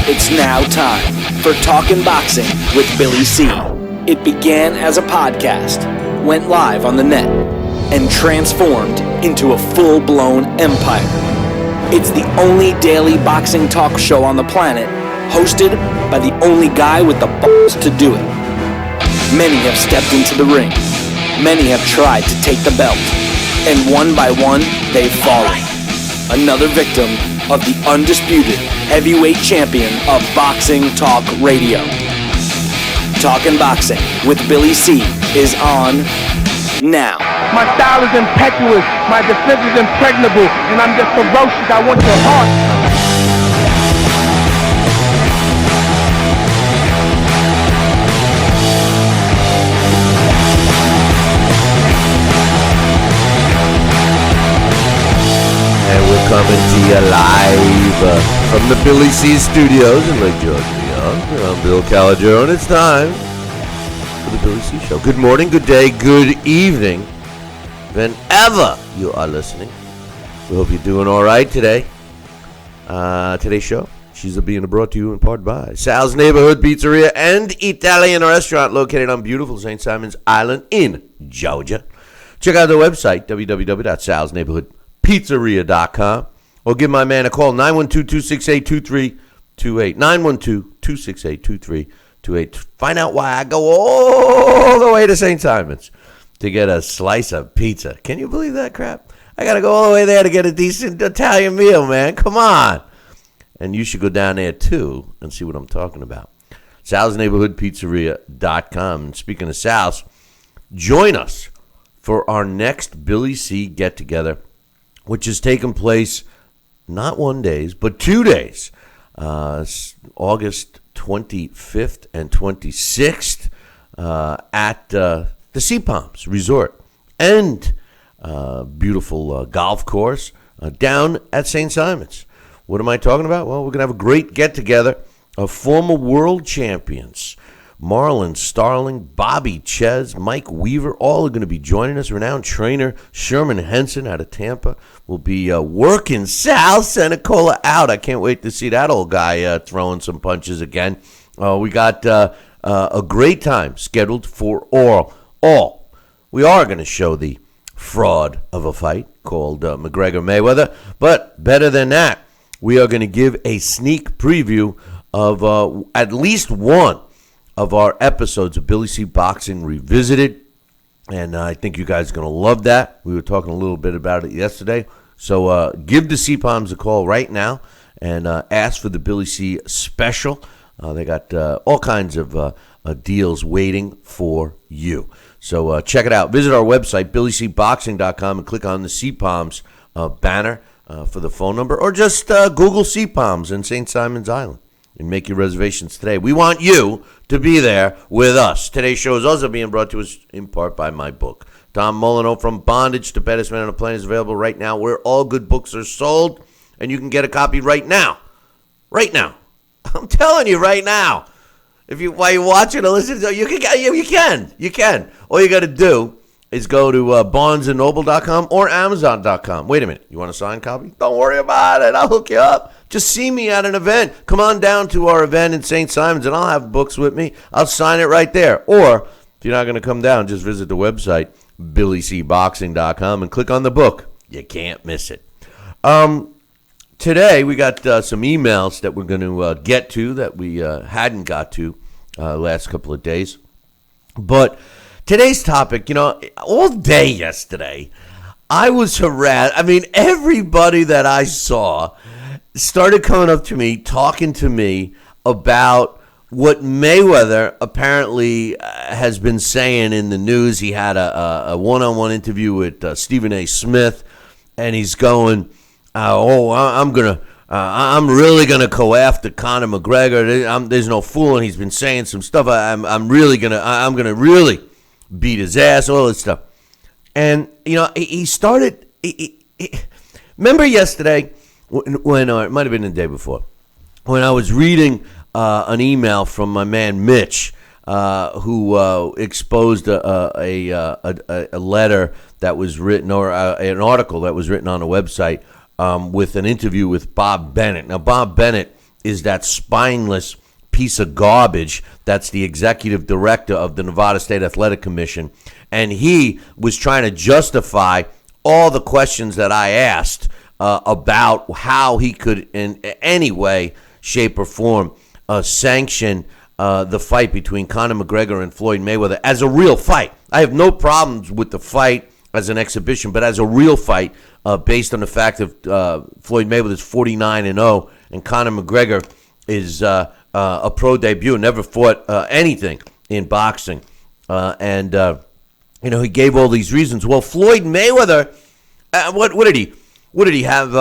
It's now time for Talkin' Boxing with Billy C. It began as a podcast, went live on the net, and transformed into a full-blown empire. It's the only daily boxing talk show on the planet, hosted by the only guy with the balls to do it. Many have stepped into the ring. Many have tried to take the belt. And one by one, they've fallen. Another victim of the undisputed heavyweight champion of Boxing Talk Radio. Talkin' Boxing with Billy C is on now. My style is impetuous, my defense is impregnable, and I'm just ferocious. I want your heart. Coming to you live from the Billy C Studios in Lake George, New York. I'm Bill Calogero, and it's time for the Billy C Show. Good morning, good day, good evening, whenever you are listening. We hope you're doing all right today. Today's show, she's being brought to you in part by Sal's Neighborhood Pizzeria and Italian Restaurant located on beautiful St. Simon's Island in Georgia. Check out the website, www.salsneighborhood.com. Pizzeria.com, or give my man a call, 912-268-2328, 912-268-2328. Find out why I go all the way to St. Simon's to get a slice of pizza. Can you believe that crap? I got to go all the way there to get a decent Italian meal, man. Come on. And you should go down there, too, and see what I'm talking about. Sal's Neighborhood Pizzeria.com. And speaking of Sal's, join us for our next Billy C get-together, which has taken place not 1 day, but 2 days, August 25th and 26th at the Sea Palms Resort and beautiful golf course down at St. Simon's. What am I talking about? Well, we're going to have a great get-together of former world champions, Marlon Starling, Bobby Ches, Mike Weaver, all are going to be joining us. Renowned trainer Sherman Henson out of Tampa will be working Sal Senecola out. I can't wait to see that old guy throwing some punches again. We got a great time scheduled for all. We are going to show the fraud of a fight called McGregor Mayweather, but better than that, we are going to give a sneak preview of at least one of our episodes of Billy C Boxing Revisited, and I think you guys are going to love that. We were talking a little bit about it yesterday, so give the C Palms a call right now and ask for the Billy C special. They got all kinds of deals waiting for you. So check it out. Visit our website, BillyCBoxing.com, and click on the C Palms banner for the phone number, or just Google C Palms in St. Simon's Island and make your reservations today. We want you to be there with us. Today's show is also being brought to us in part by my book. Tom Molyneux, From Bondage to Baddest Man on a Plane, is available right now where all good books are sold, and you can get a copy right now. Right now. I'm telling you right now. While you're watching or listening, you can. All you got to do is go to barnesandnoble.com or amazon.com. Wait a minute. You want a signed copy? Don't worry about it. I'll hook you up. Just see me at an event. Come on down to our event in St. Simon's, and I'll have books with me. I'll sign it right there. Or if you're not going to come down, just visit the website, BillyCBoxing.com, and click on the book. You can't miss it. Today, we got some emails that we're going to get to that we hadn't got to last couple of days. But today's topic, all day yesterday, I was harassed. I mean, everybody that I saw started coming up to me, talking to me about what Mayweather apparently has been saying in the news. He had a one-on-one interview with Stephen A. Smith, and he's going, I'm really gonna go after Conor McGregor. There's no fooling. He's been saying some stuff. I'm gonna really beat his ass. All this stuff. And he started. Remember yesterday when, or it might have been the day before, when I was reading an email from my man Mitch, who exposed a letter that was written, or an article that was written on a website with an interview with Bob Bennett. Now, Bob Bennett is that spineless piece of garbage that's the executive director of the Nevada State Athletic Commission. And he was trying to justify all the questions that I asked about how he could in any way, shape, or form sanction the fight between Conor McGregor and Floyd Mayweather as a real fight. I have no problems with the fight as an exhibition, but as a real fight based on the fact that Floyd Mayweather is 49-0 and Conor McGregor is a pro debut, never fought anything in boxing. He gave all these reasons. Well, Floyd Mayweather, what did he have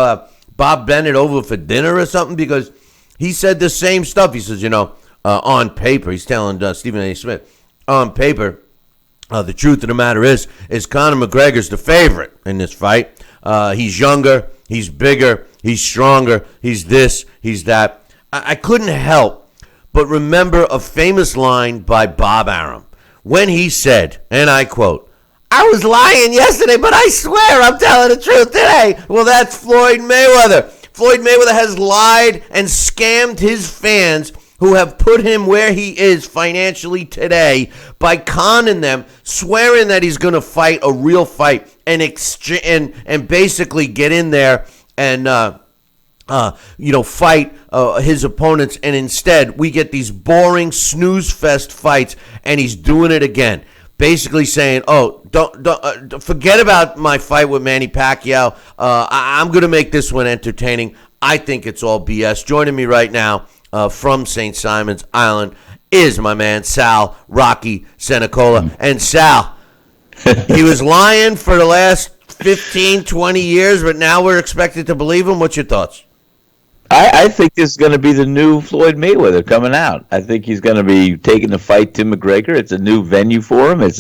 Bob Bennett over for dinner or something? Because he said the same stuff. He says, on paper, he's telling Stephen A. Smith, on paper, the truth of the matter is Conor McGregor's the favorite in this fight. He's younger, he's bigger, he's stronger, he's this, he's that. I couldn't help but remember a famous line by Bob Arum when he said, and I quote, "I was lying yesterday, but I swear I'm telling the truth today." Well, that's Floyd Mayweather. Floyd Mayweather has lied and scammed his fans who have put him where he is financially today by conning them, swearing that he's going to fight a real fight and basically get in there and fight his opponents, and instead we get these boring snooze fest fights, and he's doing it again, basically saying, "Oh, don't forget about my fight with Manny Pacquiao. I'm going to make this one entertaining." I think it's all BS. Joining me right now from St. Simon's Island is my man Sal Rocky Senecola. And Sal, he was lying for the last 15, 20 years, but now we're expected to believe him. What's your thoughts? I think this is going to be the new Floyd Mayweather coming out. I think he's going to be taking the fight to McGregor. It's a new venue for him. It's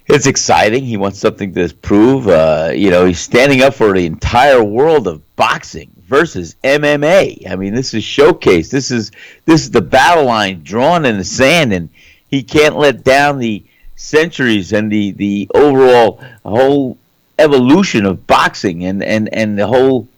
exciting. He wants something to prove. He's standing up for the entire world of boxing versus MMA. I mean, this is showcase. This is the battle line drawn in the sand, and he can't let down the centuries and the overall whole evolution of boxing and the whole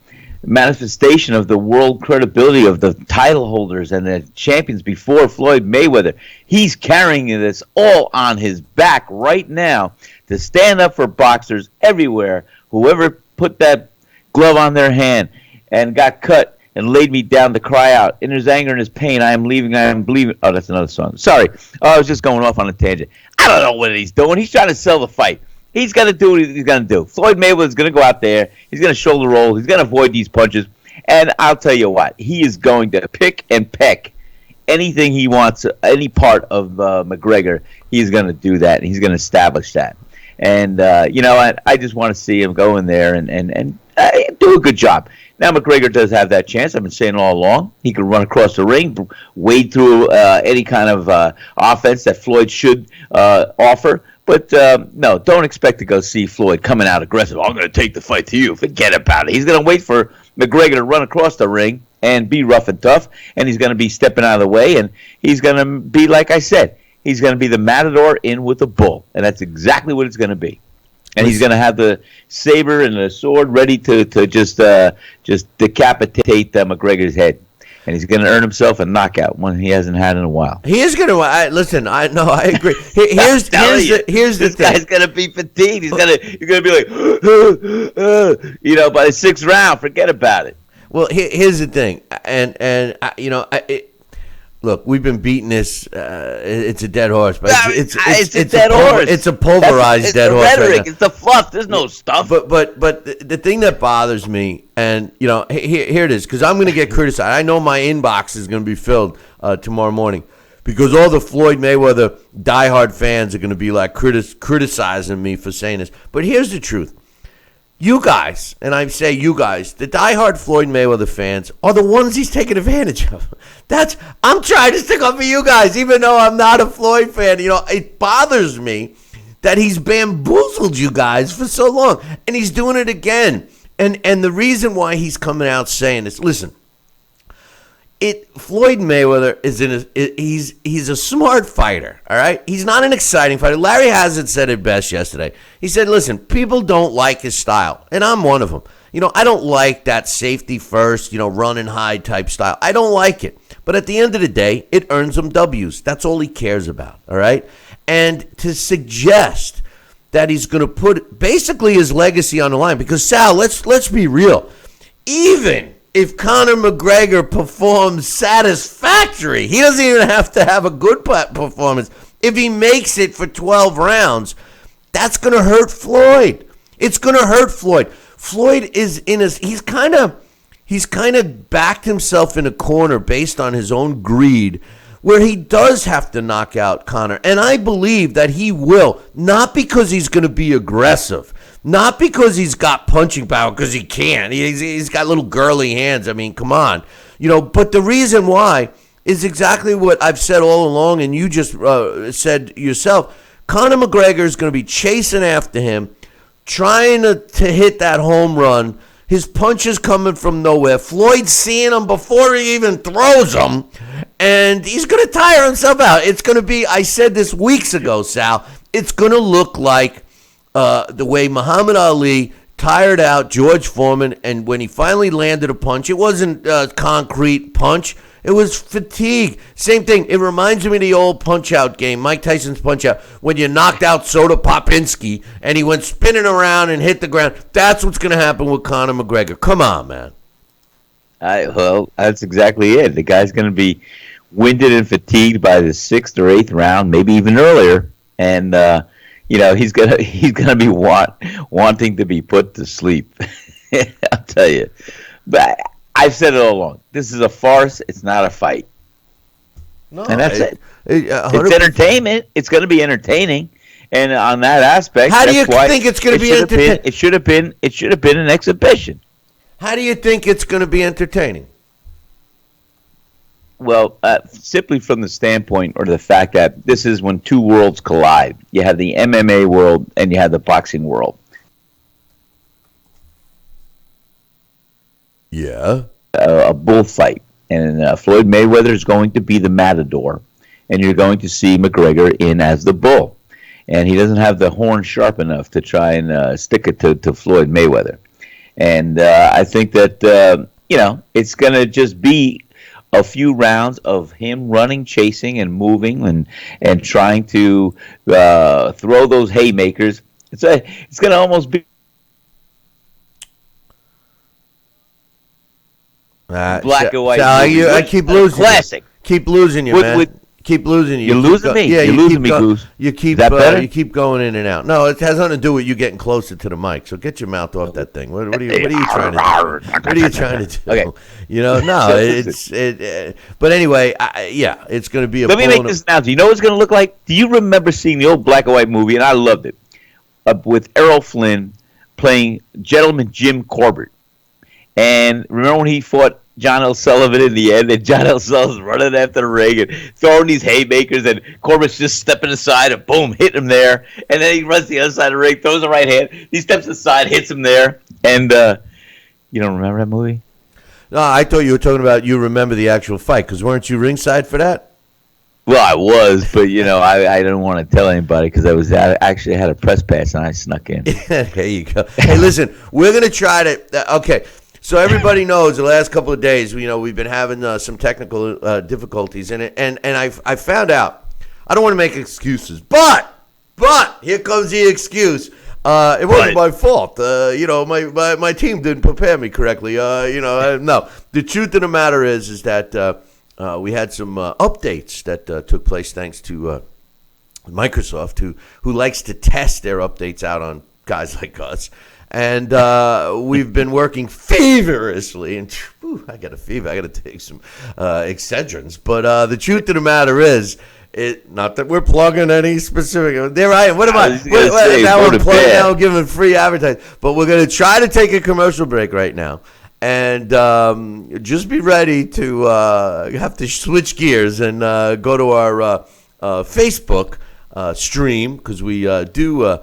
manifestation of the world credibility of the title holders and the champions before Floyd Mayweather. He's carrying this all on his back right now to stand up for boxers everywhere. Whoever put that glove on their hand and got cut and laid me down to cry out in his anger and his pain, I am leaving, I am believing. Oh, that's another song. Sorry. I was just going off on a tangent. I don't know what he's doing. He's trying to sell the fight. He's going to do what he's going to do. Floyd Mayweather's going to go out there. He's going to shoulder roll. He's going to avoid these punches. And I'll tell you what, he is going to pick and peck anything he wants, any part of McGregor. He's going to do that, and he's going to establish that. And, I just want to see him go in there and do a good job. Now, McGregor does have that chance. I've been saying all along. He can run across the ring, wade through any kind of offense that Floyd should offer. But, no, don't expect to go see Floyd coming out aggressive. I'm going to take the fight to you. Forget about it. He's going to wait for McGregor to run across the ring and be rough and tough, and he's going to be stepping out of the way, and he's going to be, like I said, he's going to be the matador in with the bull, and that's exactly what it's going to be. And he's going to have the saber and the sword ready to just decapitate McGregor's head. And he's going to earn himself a knockout, one he hasn't had in a while. He is going to. Listen, I agree. Here's the this thing. Guy's going to be fatigued. He's going to be like, by the sixth round, forget about it. Well, here's the thing, look, we've been beating this. It's a dead horse, but it's a dead horse. It's a pulverized dead horse. It's the rhetoric. It's the fluff. There's no stuff. But the thing that bothers me, and here it is, because I'm going to get criticized. I know my inbox is going to be filled tomorrow morning because all the Floyd Mayweather diehard fans are going to be like criticizing me for saying this. But here's the truth. You guys, and I say you guys, the diehard Floyd Mayweather fans are the ones he's taking advantage of. I'm trying to stick up for you guys, even though I'm not a Floyd fan. It bothers me that he's bamboozled you guys for so long, and he's doing it again. And the reason why he's coming out saying this, listen, Floyd Mayweather he's a smart fighter, all right? He's not an exciting fighter. Larry Hazzard said it best yesterday. He said, listen, people don't like his style, and I'm one of them. I don't like that safety first, run and hide type style. I don't like it. But at the end of the day, it earns him W's. That's all he cares about, all right? And to suggest that he's going to put basically his legacy on the line, because, Sal, let's be real. Even if Conor McGregor performs satisfactory, he doesn't even have to have a good performance. If he makes it for 12 rounds, that's going to hurt Floyd. It's going to hurt Floyd. Floyd is he's kind of backed himself in a corner based on his own greed, where he does have to knock out Conor. And I believe that he will, not because he's going to be aggressive, not because he's got punching power, because he can. He's got little girly hands. I mean, come on. But the reason why is exactly what I've said all along, and you just said yourself. Conor McGregor is going to be chasing after him, trying to hit that home run. His punches coming from nowhere. Floyd's seeing him before he even throws them, and he's going to tire himself out. It's going to be, I said this weeks ago, Sal, it's going to look like the way Muhammad Ali tired out George Foreman, and when he finally landed a punch, it wasn't a concrete punch. It was fatigue. Same thing. It reminds me of the old Punch-Out game, Mike Tyson's Punch-Out, when you knocked out Soda Popinski and he went spinning around and hit the ground. That's what's going to happen with Conor McGregor. Come on, man. Well, that's exactly it. The guy's going to be winded and fatigued by the 6th or 8th round, maybe even earlier, and he's gonna be wanting to be put to sleep. I'll tell you, but I've said it all along. This is a farce. It's not a fight. No, and that's it. It's entertainment. It's going to be entertaining, and on that aspect, how do you think it's going to be entertaining? It should have been an exhibition. How do you think it's going to be entertaining? Well, simply from the standpoint or the fact that this is when two worlds collide. You have the MMA world and you have the boxing world. Yeah. A bullfight. And Floyd Mayweather is going to be the matador. And you're going to see McGregor in as the bull. And he doesn't have the horn sharp enough to try and stick it to Floyd Mayweather. And I think that, it's going to just be a few rounds of him running, chasing, and moving and trying to throw those haymakers. It's going to almost be black and white. I keep losing. Classic. Keep losing you, man. Keep losing you. You're losing me. Yeah, you're losing me, Goose. You keep you keep going in and out. No, it has nothing to do with you getting closer to the mic. So get your mouth off that thing. What are you trying to do? What are you trying to do? Okay. No, but anyway, it's going to be a. Let me make this announcement. You know what it's going to look like? Do you remember seeing the old black and white movie? And I loved it, with Errol Flynn playing Gentleman Jim Corbett. And remember when he fought John L. Sullivan in the end, and John L. Sullivan's running after the ring and throwing these haymakers, and Corbett's just stepping aside and boom, hit him there. And then he runs to the other side of the ring, throws the right hand, he steps aside, hits him there. And you don't remember that movie? No, I thought you were talking about you remember the actual fight, because weren't you ringside for that? Well, I was, but I didn't want to tell anybody because I actually had a press pass and I snuck in. There you go. Hey, listen, we're going to try to okay. So everybody knows the last couple of days, we've been having some technical difficulties in it, and I found out. I don't want to make excuses, but here comes the excuse. It wasn't my fault. My team didn't prepare me correctly. No. The truth of the matter is that we had some updates that took place thanks to Microsoft, who likes to test their updates out on guys like us. And we've been working feverishly, and I got a fever. I got to take some Excedrins. But the truth of the matter is, not that we're plugging any specific. There I am. What am I? Now I'm plugging. Now I'm giving free advertising. But we're going to try to take a commercial break right now, and just be ready to have to switch gears and go to our Facebook stream, because we do.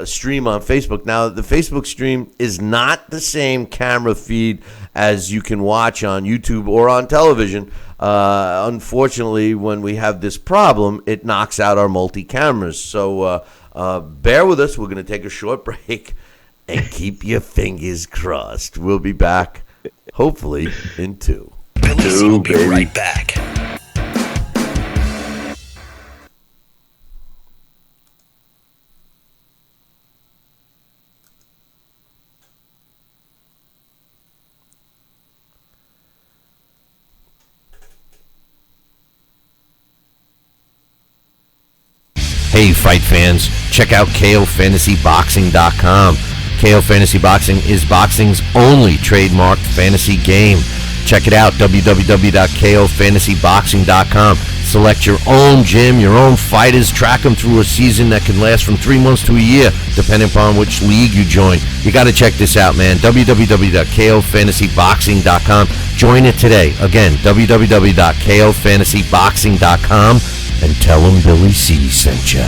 Stream on Facebook. Now, the Facebook stream is not the same camera feed as you can watch on YouTube or on television. Unfortunately, when we have this problem, it knocks out our multi-cameras. So bear with us. We're going to take a short break, and keep your fingers crossed. We'll be back, hopefully, in 2. Billy C will be right back. Hey, fight fans, check out KOFantasyBoxing.com. KO Fantasy Boxing is boxing's only trademarked fantasy game. Check it out, www.KOFantasyBoxing.com. Select your own gym, your own fighters, track them through a season that can last from 3 months to a year, depending upon which league you join. You got to check this out, man, www.KOFantasyBoxing.com. Join it today. Again, www.KOFantasyBoxing.com. And tell them Billy C sent ya.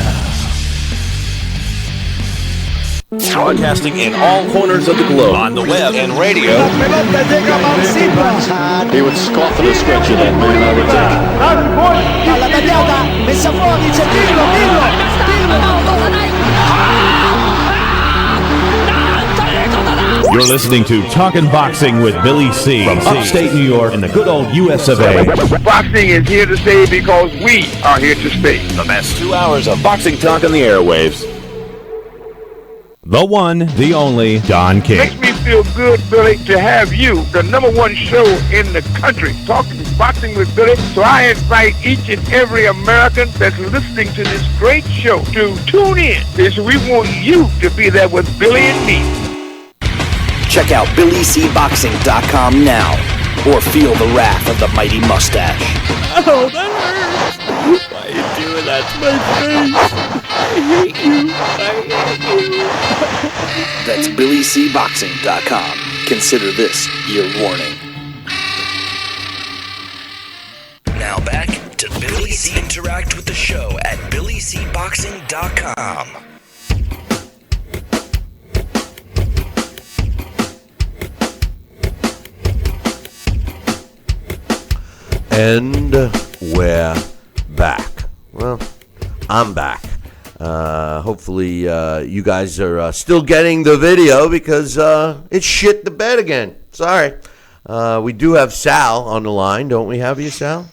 Broadcasting in all corners of the globe, on the web and radio. He would scoff at a stretch of that man, I would think. Palla tagliata, messa fuori, c'è Pirlo. You're listening to Talkin' Boxing with Billy C. From upstate New York in the good old US of A. Boxing is here to stay because we are here to stay. The best 2 hours of boxing talk on the airwaves. The one, the only, Don King. Makes me feel good, Billy, to have you, the #1 show in the country, talking boxing with Billy. So I invite each and every American that's listening to this great show to tune in, because we want you to be there with Billy and me. Check out BillyCBoxing.com now, or feel the wrath of the mighty mustache. Oh, that hurts. Why are you doing that to my face? I hate you. That's BillyCBoxing.com. Consider this your warning. Now back to Billy C. Interact with the show at BillyCBoxing.com. And we're back. Well, I'm back. Hopefully you guys are still getting the video because it shit the bed again. Sorry. We do have Sal on the line. Don't we have you, Sal?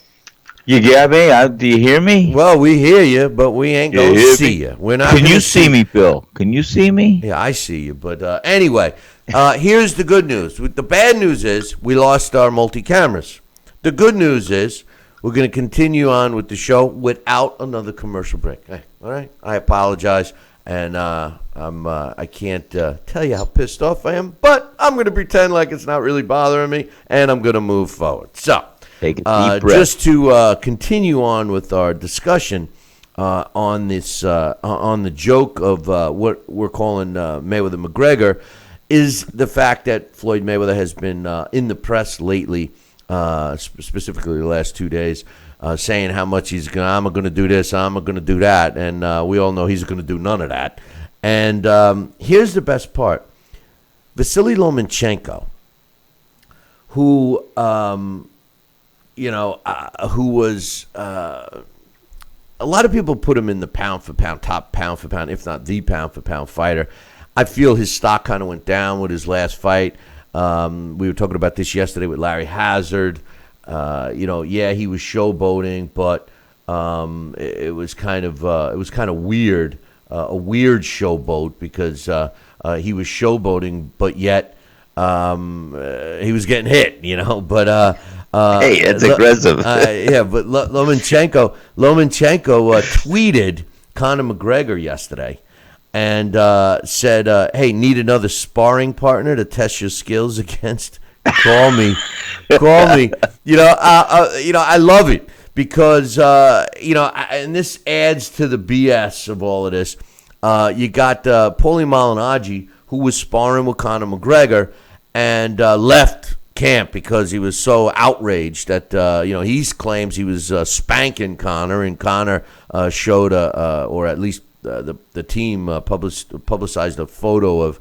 You got me? Do you hear me? Well, we hear you, but we ain't going to see you. We're not. Can you see me, Bill? Can you see me? Yeah, I see you. But anyway, here's the good news. The bad news is we lost our multi-cameras. The good news is we're going to continue on with the show without another commercial break. Hey, all right? I apologize, and I can't tell you how pissed off I am, but I'm going to pretend like it's not really bothering me, and I'm going to move forward. So, take a deep breath. Just to continue on with our discussion on this, on the joke of what we're calling Mayweather-McGregor, is the fact that Floyd Mayweather has been in the press lately, specifically the last 2 days, saying how much I'm going to do this, I'm going to do that, and we all know he's going to do none of that. And here's the best part. Vasily Lomachenko, who, who was, a lot of people put him in the pound-for-pound, top pound-for-pound, if not the pound-for-pound fighter. I feel his stock kind of went down with his last fight. We were talking about this yesterday with Larry Hazard. He was showboating, but it was kind of weird, a weird showboat because he was showboating, but yet he was getting hit, But hey, it's aggressive. But Lomachenko tweeted Conor McGregor yesterday. And said, "Hey, need another sparring partner to test your skills against? Call me, call me." I love it because and this adds to the BS of all of this. You got Paulie Malignaggi, who was sparring with Conor McGregor, and left camp because he was so outraged that he claims he was spanking Conor, and Conor showed or at least. The team publicized a photo of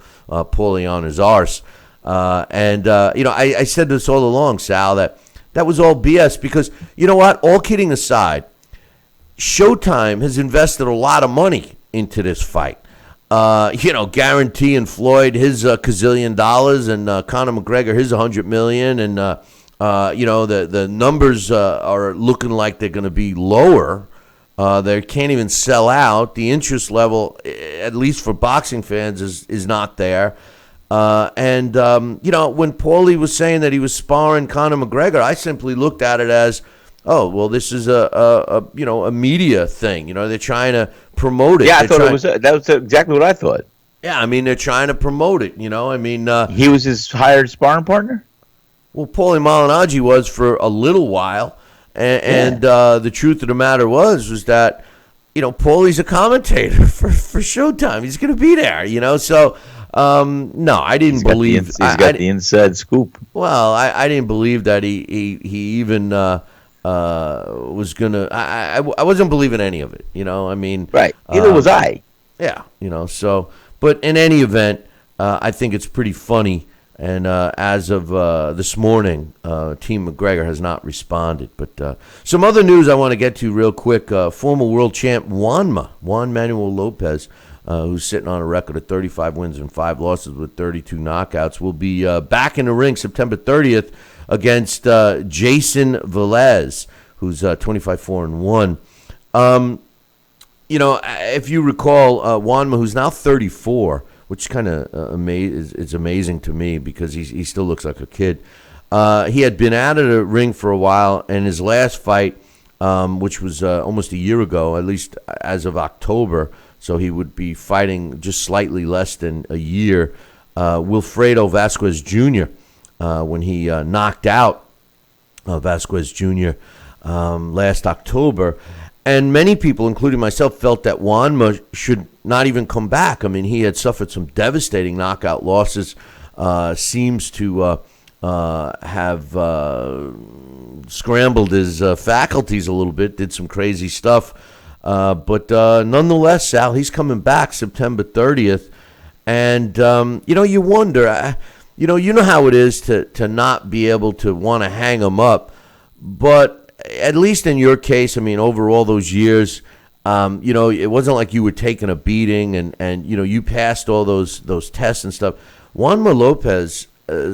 Paulie on his arse. I said this all along, Sal, that was all BS because, you know what? All kidding aside, Showtime has invested a lot of money into this fight. guaranteeing Floyd his $1 gazillion and Conor McGregor his $100 million, and the numbers are looking like they're going to be lower. They can't even sell out. The interest level, at least for boxing fans, is not there. When Paulie was saying that he was sparring Conor McGregor, I simply looked at it as, oh, well, this is a media thing. They're trying to promote it. Yeah, I thought that was exactly what I thought. Yeah, I mean, they're trying to promote it. He was his hired sparring partner. Well, Paulie Malignaggi was for a little while, and the truth of the matter was that Paulie's a commentator for Showtime. He's going to be there. So. No, I didn't believe he's got the inside scoop. Well, I didn't believe that he even was gonna. I wasn't believing any of it. Right. Neither was I. Yeah. So, but in any event, I think it's pretty funny. And as of this morning, Team McGregor has not responded. But some other news I want to get to real quick. Former world champ Juan Manuel Lopez, who's sitting on a record of 35 wins and 5 losses with 32 knockouts, will be back in the ring September 30th against Jason Velez, who's 25-4-1. If you recall, Juanma, who's now 34, which kind of is amazing to me because he still looks like a kid. He had been out of the ring for a while, and his last fight, which was almost a year ago, at least as of October, so he would be fighting just slightly less than a year, Wilfredo Vasquez Jr., when he knocked out Vasquez Jr. Last October. And many people, including myself, felt that Juanma should not even come back. I mean, he had suffered some devastating knockout losses, seems to have scrambled his faculties a little bit, did some crazy stuff. But nonetheless, Sal, he's coming back September 30th. And, you wonder, you know how it is to not be able to want to hang him up. But at least in your case, I mean, over all those years, it wasn't like you were taking a beating and you passed all those tests and stuff. Juanma Lopez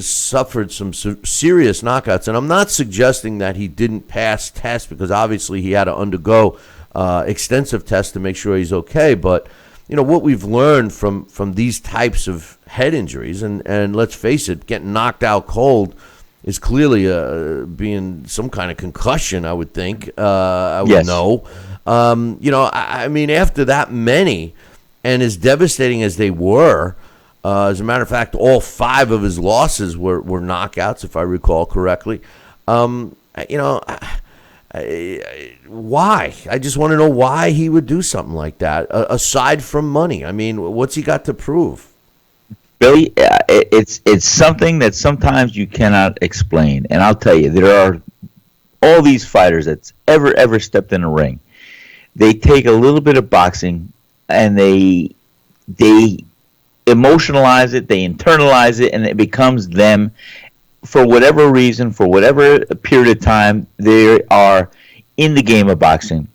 suffered some serious knockouts. And I'm not suggesting that he didn't pass tests because obviously he had to undergo extensive tests to make sure he's okay. But, what we've learned from these types of head injuries, and let's face it, getting knocked out cold is clearly being some kind of concussion, I would think. I would know. I mean, after that many, and as devastating as they were, as a matter of fact, all 5 of his losses were knockouts, if I recall correctly. Why? I just want to know why he would do something like that, aside from money. I mean, what's he got to prove? Billy, it's something that sometimes you cannot explain. And I'll tell you, there are all these fighters that's ever stepped in a ring. They take a little bit of boxing and they emotionalize it, they internalize it, and it becomes them. For whatever reason, for whatever period of time, they are in the game of boxing.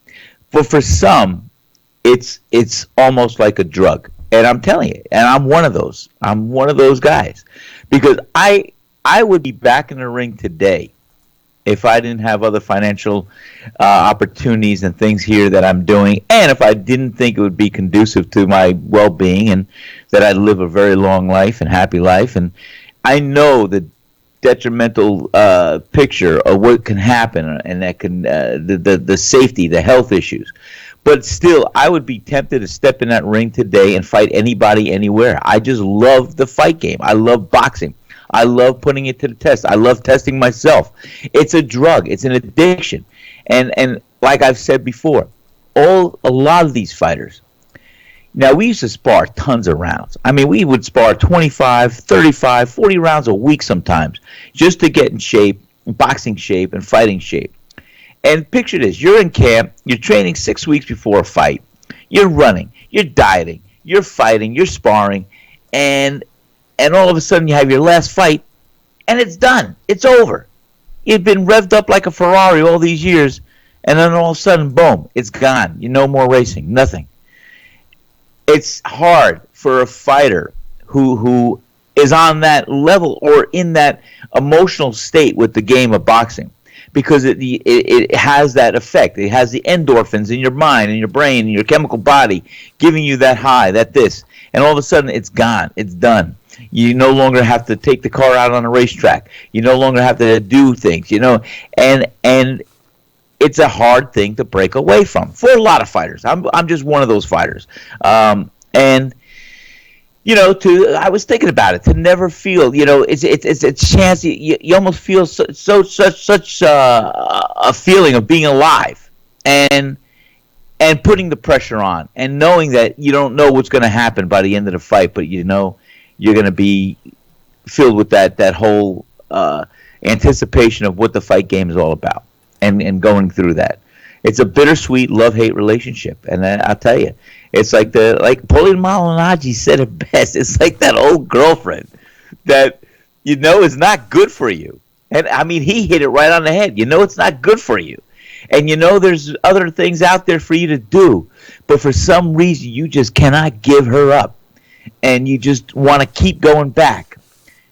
But for some, it's almost like a drug. And I'm telling you, and I'm one of those. I'm one of those guys. Because I would be back in the ring today if I didn't have other financial opportunities and things here that I'm doing, and if I didn't think it would be conducive to my well-being and that I'd live a very long life and happy life. And I know the detrimental picture of what can happen, and that can the safety, the health issues. But still, I would be tempted to step in that ring today and fight anybody, anywhere. I just love the fight game. I love boxing. I love putting it to the test. I love testing myself. It's a drug. It's an addiction. And like I've said before, a lot of these fighters. Now, we used to spar tons of rounds. I mean, we would spar 25, 35, 40 rounds a week sometimes just to get in shape, boxing shape, and fighting shape. And picture this, you're in camp, you're training 6 weeks before a fight, you're running, you're dieting, you're fighting, you're sparring, and all of a sudden you have your last fight, and it's done, it's over. You've been revved up like a Ferrari all these years, and then all of a sudden, boom, it's gone. You no more racing, nothing. It's hard for a fighter who is on that level or in that emotional state with the game of boxing, because it has that effect. It has the endorphins in your mind and your brain and your chemical body giving you that high, and all of a sudden it's gone. It's done. You no longer have to take the car out on a racetrack. You no longer have to do things, and it's a hard thing to break away from for a lot of fighters. I'm just one of those fighters, and. I was thinking about it, to never feel, it's a chance. You almost feel such a feeling of being alive, and putting the pressure on, and knowing that you don't know what's going to happen by the end of the fight, but you're going to be filled with that whole anticipation of what the fight game is all about, and going through that. It's a bittersweet love-hate relationship, and I'll tell you, it's like Pauline Malignaggi said it best. It's like that old girlfriend that is not good for you, and I mean he hit it right on the head. It's not good for you, and there's other things out there for you to do, but for some reason you just cannot give her up, and you just want to keep going back,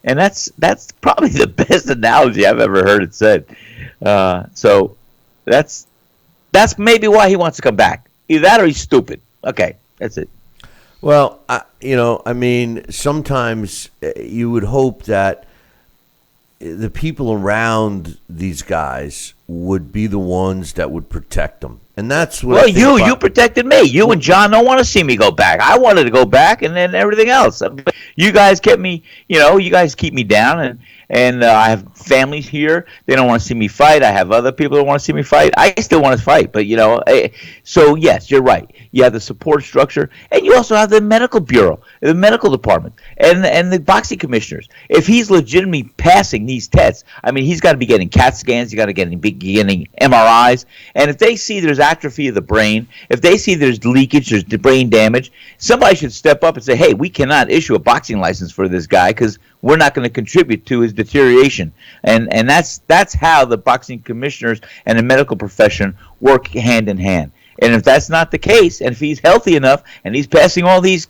and that's probably the best analogy I've ever heard it said. So that's maybe why he wants to come back. Either that or he's stupid. Okay, that's it. Well, sometimes you would hope that the people around these guys would be the ones that would protect them. And that's what you protected me. You and John don't want to see me go back. I wanted to go back, and then everything else. You guys kept me, you guys keep me down, and I have families here. They don't want to see me fight. I have other people that want to see me fight. I still want to fight, but so yes, you're right. You have the support structure, and you also have the medical bureau, the medical department, and the boxing commissioners. If he's legitimately passing these tests, he's got to be getting CAT scans. You got to getting MRIs, and if they see there's atrophy of the brain, if they see there's leakage, there's brain damage, somebody should step up and say, hey, we cannot issue a boxing license for this guy because we're not going to contribute to his deterioration. And that's how the boxing commissioners and the medical profession work hand in hand. And if that's not the case, and if he's healthy enough and he's passing all these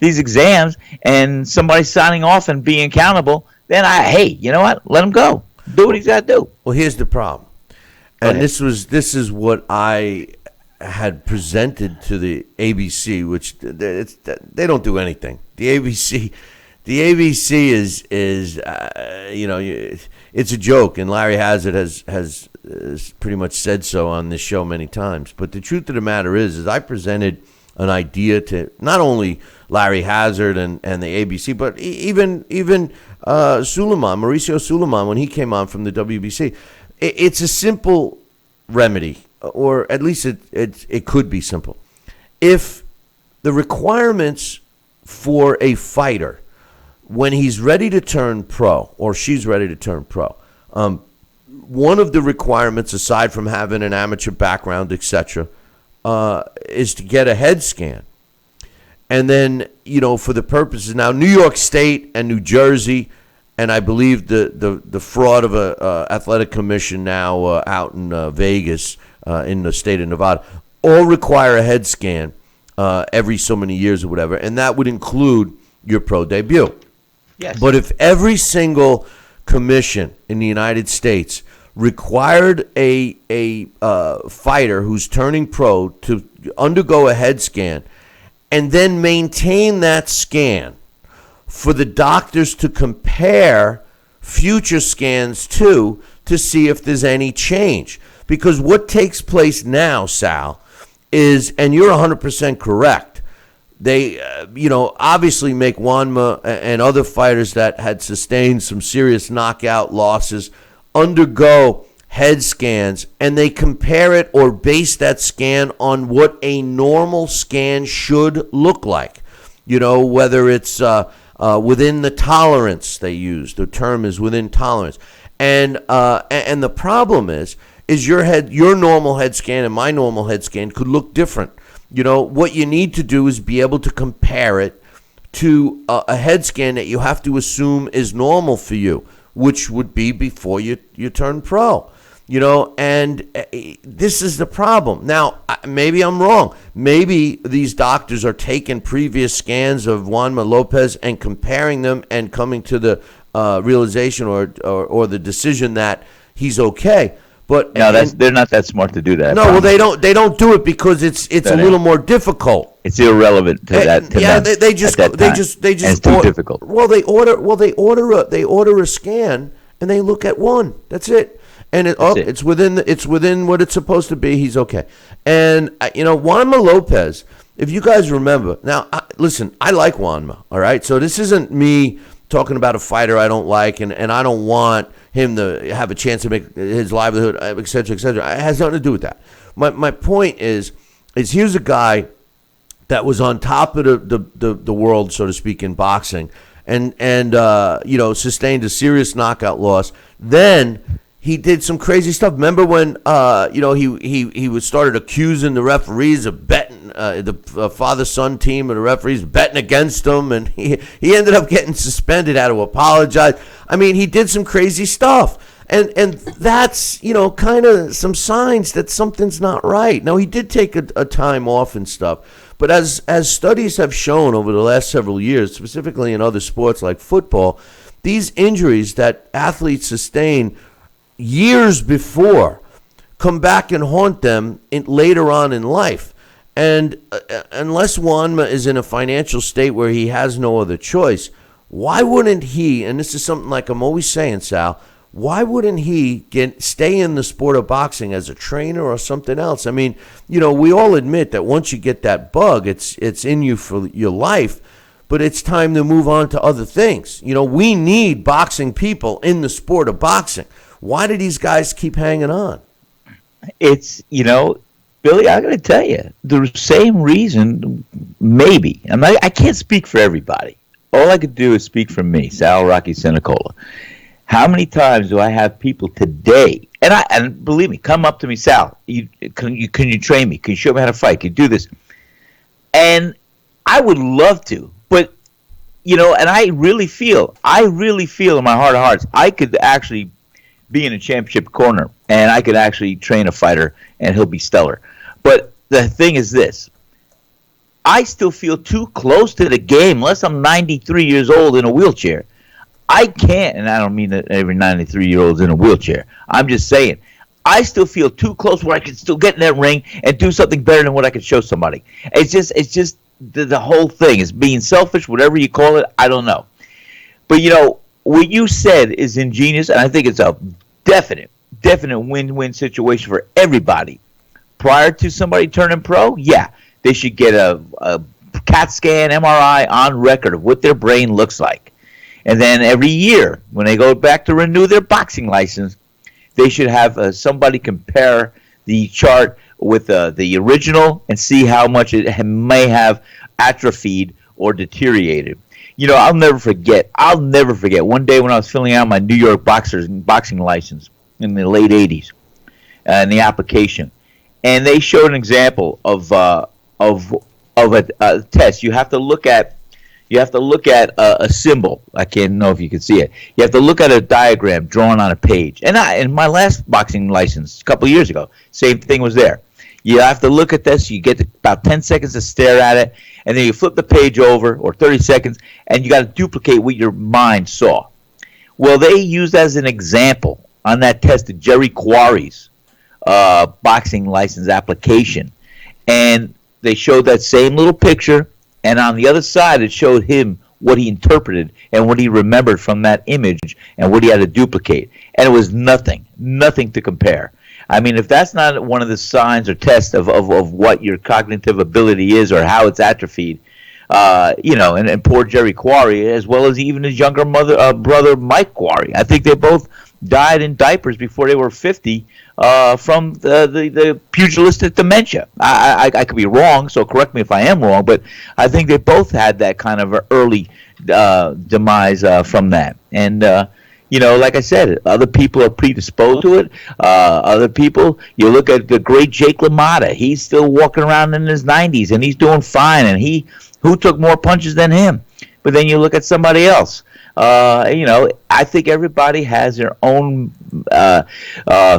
exams, and somebody's signing off and being accountable, then you know what? Let him go. Do what he's got to do. Well, here's the problem. And this is what I had presented to the ABC, which they don't do anything. The ABC is it's a joke, and Larry Hazard has pretty much said so on this show many times. But the truth of the matter is I presented an idea to not only Larry Hazard and the ABC, but even Mauricio Suleiman, when he came on from the WBC. It's a simple remedy, or at least it could be simple. If the requirements for a fighter, when he's ready to turn pro, or she's ready to turn pro, one of the requirements, aside from having an amateur background, etc., is to get a head scan. And then, for the purposes now, New York State and New Jersey, and I believe the fraud of a athletic commission now out in Vegas, in the state of Nevada, all require a head scan every so many years or whatever, and that would include your pro debut. Yes. But if every single commission in the United States required a fighter who's turning pro to undergo a head scan and then maintain that scan for the doctors to compare future scans to see if there's any change. Because what takes place now, Sal, is, and you're 100% correct, they, obviously make Wanma and other fighters that had sustained some serious knockout losses undergo head scans, and they compare it or base that scan on what a normal scan should look like. Whether it's within the tolerance they use. The term is within tolerance. And the problem is your normal head scan and my normal head scan could look different. What you need to do is be able to compare it to a head scan that you have to assume is normal for you, which would be before you turn pro. and this is the problem. Now, maybe I'm wrong. Maybe these doctors are taking previous scans of Juanma Lopez and comparing them and coming to the realization or the decision that he's okay. But no, they're not that smart to do that. No, well, they don't do it because it's a little more difficult. It's irrelevant to that. They just it's too difficult. Well, they order a scan and they look at one. That's it. And it's within what it's supposed to be. He's okay. And Juanma Lopez, if you guys remember, now listen, I like Juanma. All right, so this isn't me talking about a fighter I don't like, and I don't want him to have a chance to make his livelihood, et cetera, et cetera. It has nothing to do with that. My point is here's a guy that was on top of the world, so to speak, in boxing, and sustained a serious knockout loss. Then he did some crazy stuff. Remember when he started accusing the referees of betting, the father-son team of the referees betting against him, and he ended up getting suspended, had to apologize. I mean, he did some crazy stuff, and that's kind of some signs that something's not right. Now, he did take a time off and stuff, but as studies have shown over the last several years, specifically in other sports like football, these injuries that athletes sustain years before come back and haunt them later on in life. And unless Juanma is in a financial state where he has no other choice, why wouldn't he, and this is something like I'm always saying, Sal, why wouldn't he stay in the sport of boxing as a trainer or something else? I mean, we all admit that once you get that bug, it's in you for your life, but it's time to move on to other things. We need boxing people in the sport of boxing. Why do these guys keep hanging on? It's, Billy, I got to tell you, the same reason, maybe. I can't speak for everybody. All I could do is speak for me, Sal Rocky Senecola. How many times do I have people today, and believe me, come up to me, Sal, can you train me? Can you show me how to fight? Can you do this? And I would love to, but, and I really feel in my heart of hearts, I could actually be in a championship corner, and I could actually train a fighter, and he'll be stellar. But the thing is this. I still feel too close to the game, unless I'm 93 years old in a wheelchair. I can't, and I don't mean that every 93-year-old's in a wheelchair. I'm just saying, I still feel too close where I can still get in that ring and do something better than what I could show somebody. It's just the whole thing is being selfish, whatever you call it. I don't know. But, what you said is ingenious, and I think it's a definite win-win situation for everybody. Prior to somebody turning pro, yeah, they should get a CAT scan, MRI on record of what their brain looks like. And then every year, when they go back to renew their boxing license, they should have somebody compare the chart with the original and see how much it may have atrophied or deteriorated. I'll never forget one day when I was filling out my New York boxing license in the late 80s, in the application, and they showed an example of a test. You have to look at a symbol. I can't know if you can see it. You have to look at a diagram drawn on a page. And in my last boxing license a couple of years ago, same thing was there. You have to look at this. You get about 10 seconds to stare at it, and then you flip the page over, or 30 seconds, and you got to duplicate what your mind saw. Well, they used as an example on that test Jerry Quarry's boxing license application, and they showed that same little picture, and on the other side it showed him what he interpreted and what he remembered from that image and what he had to duplicate, and it was nothing to compare. I mean, if that's not one of the signs or tests of what your cognitive ability is or how it's atrophied, and poor Jerry Quarry, as well as even his younger brother Mike Quarry, I think they both died in diapers before they were 50 from the pugilistic dementia. I could be wrong, so correct me if I am wrong, but I think they both had that kind of early demise from that. And like I said, other people are predisposed to it. Other people, you look at the great Jake LaMotta. He's still walking around in his 90s, and he's doing fine. And who took more punches than him? But then you look at somebody else. I think everybody has their own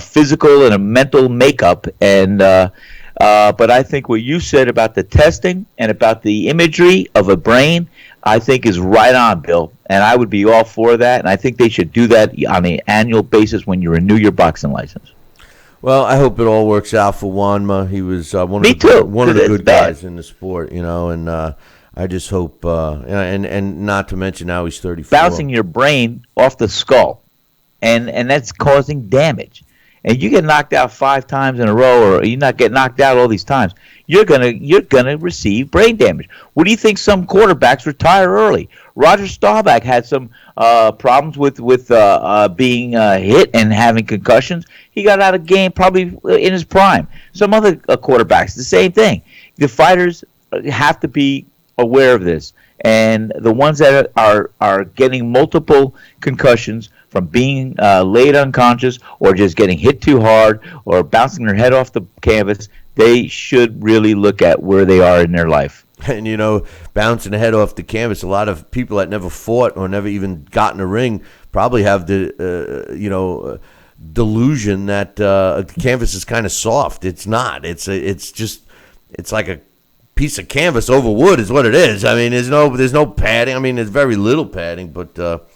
physical and a mental makeup. And but I think what you said about the testing and about the imagery of a brain, I think is right on, Bill. And I would be all for that. And I think they should do that on an annual basis when you renew your boxing license. Well, I hope it all works out for Juanma. He was one of the good guys in the sport, and I just hope, and not to mention now he's 34. Bouncing your brain off the skull, and that's causing damage. And you get knocked out 5 times in a row, or you not get knocked out all these times, you're gonna receive brain damage. What do you think? Some quarterbacks retire early. Roger Staubach had some problems with being hit and having concussions. He got out of game probably in his prime. Some other quarterbacks, the same thing. The fighters have to be aware of this, and the ones that are getting multiple concussions from being laid unconscious or just getting hit too hard or bouncing their head off the canvas, they should really look at where they are in their life. And, bouncing the head off the canvas, a lot of people that never fought or never even got in a ring probably have the, delusion that the canvas is kind of soft. It's not. It's like a piece of canvas over wood is what it is. I mean, there's no padding. I mean, there's very little padding, but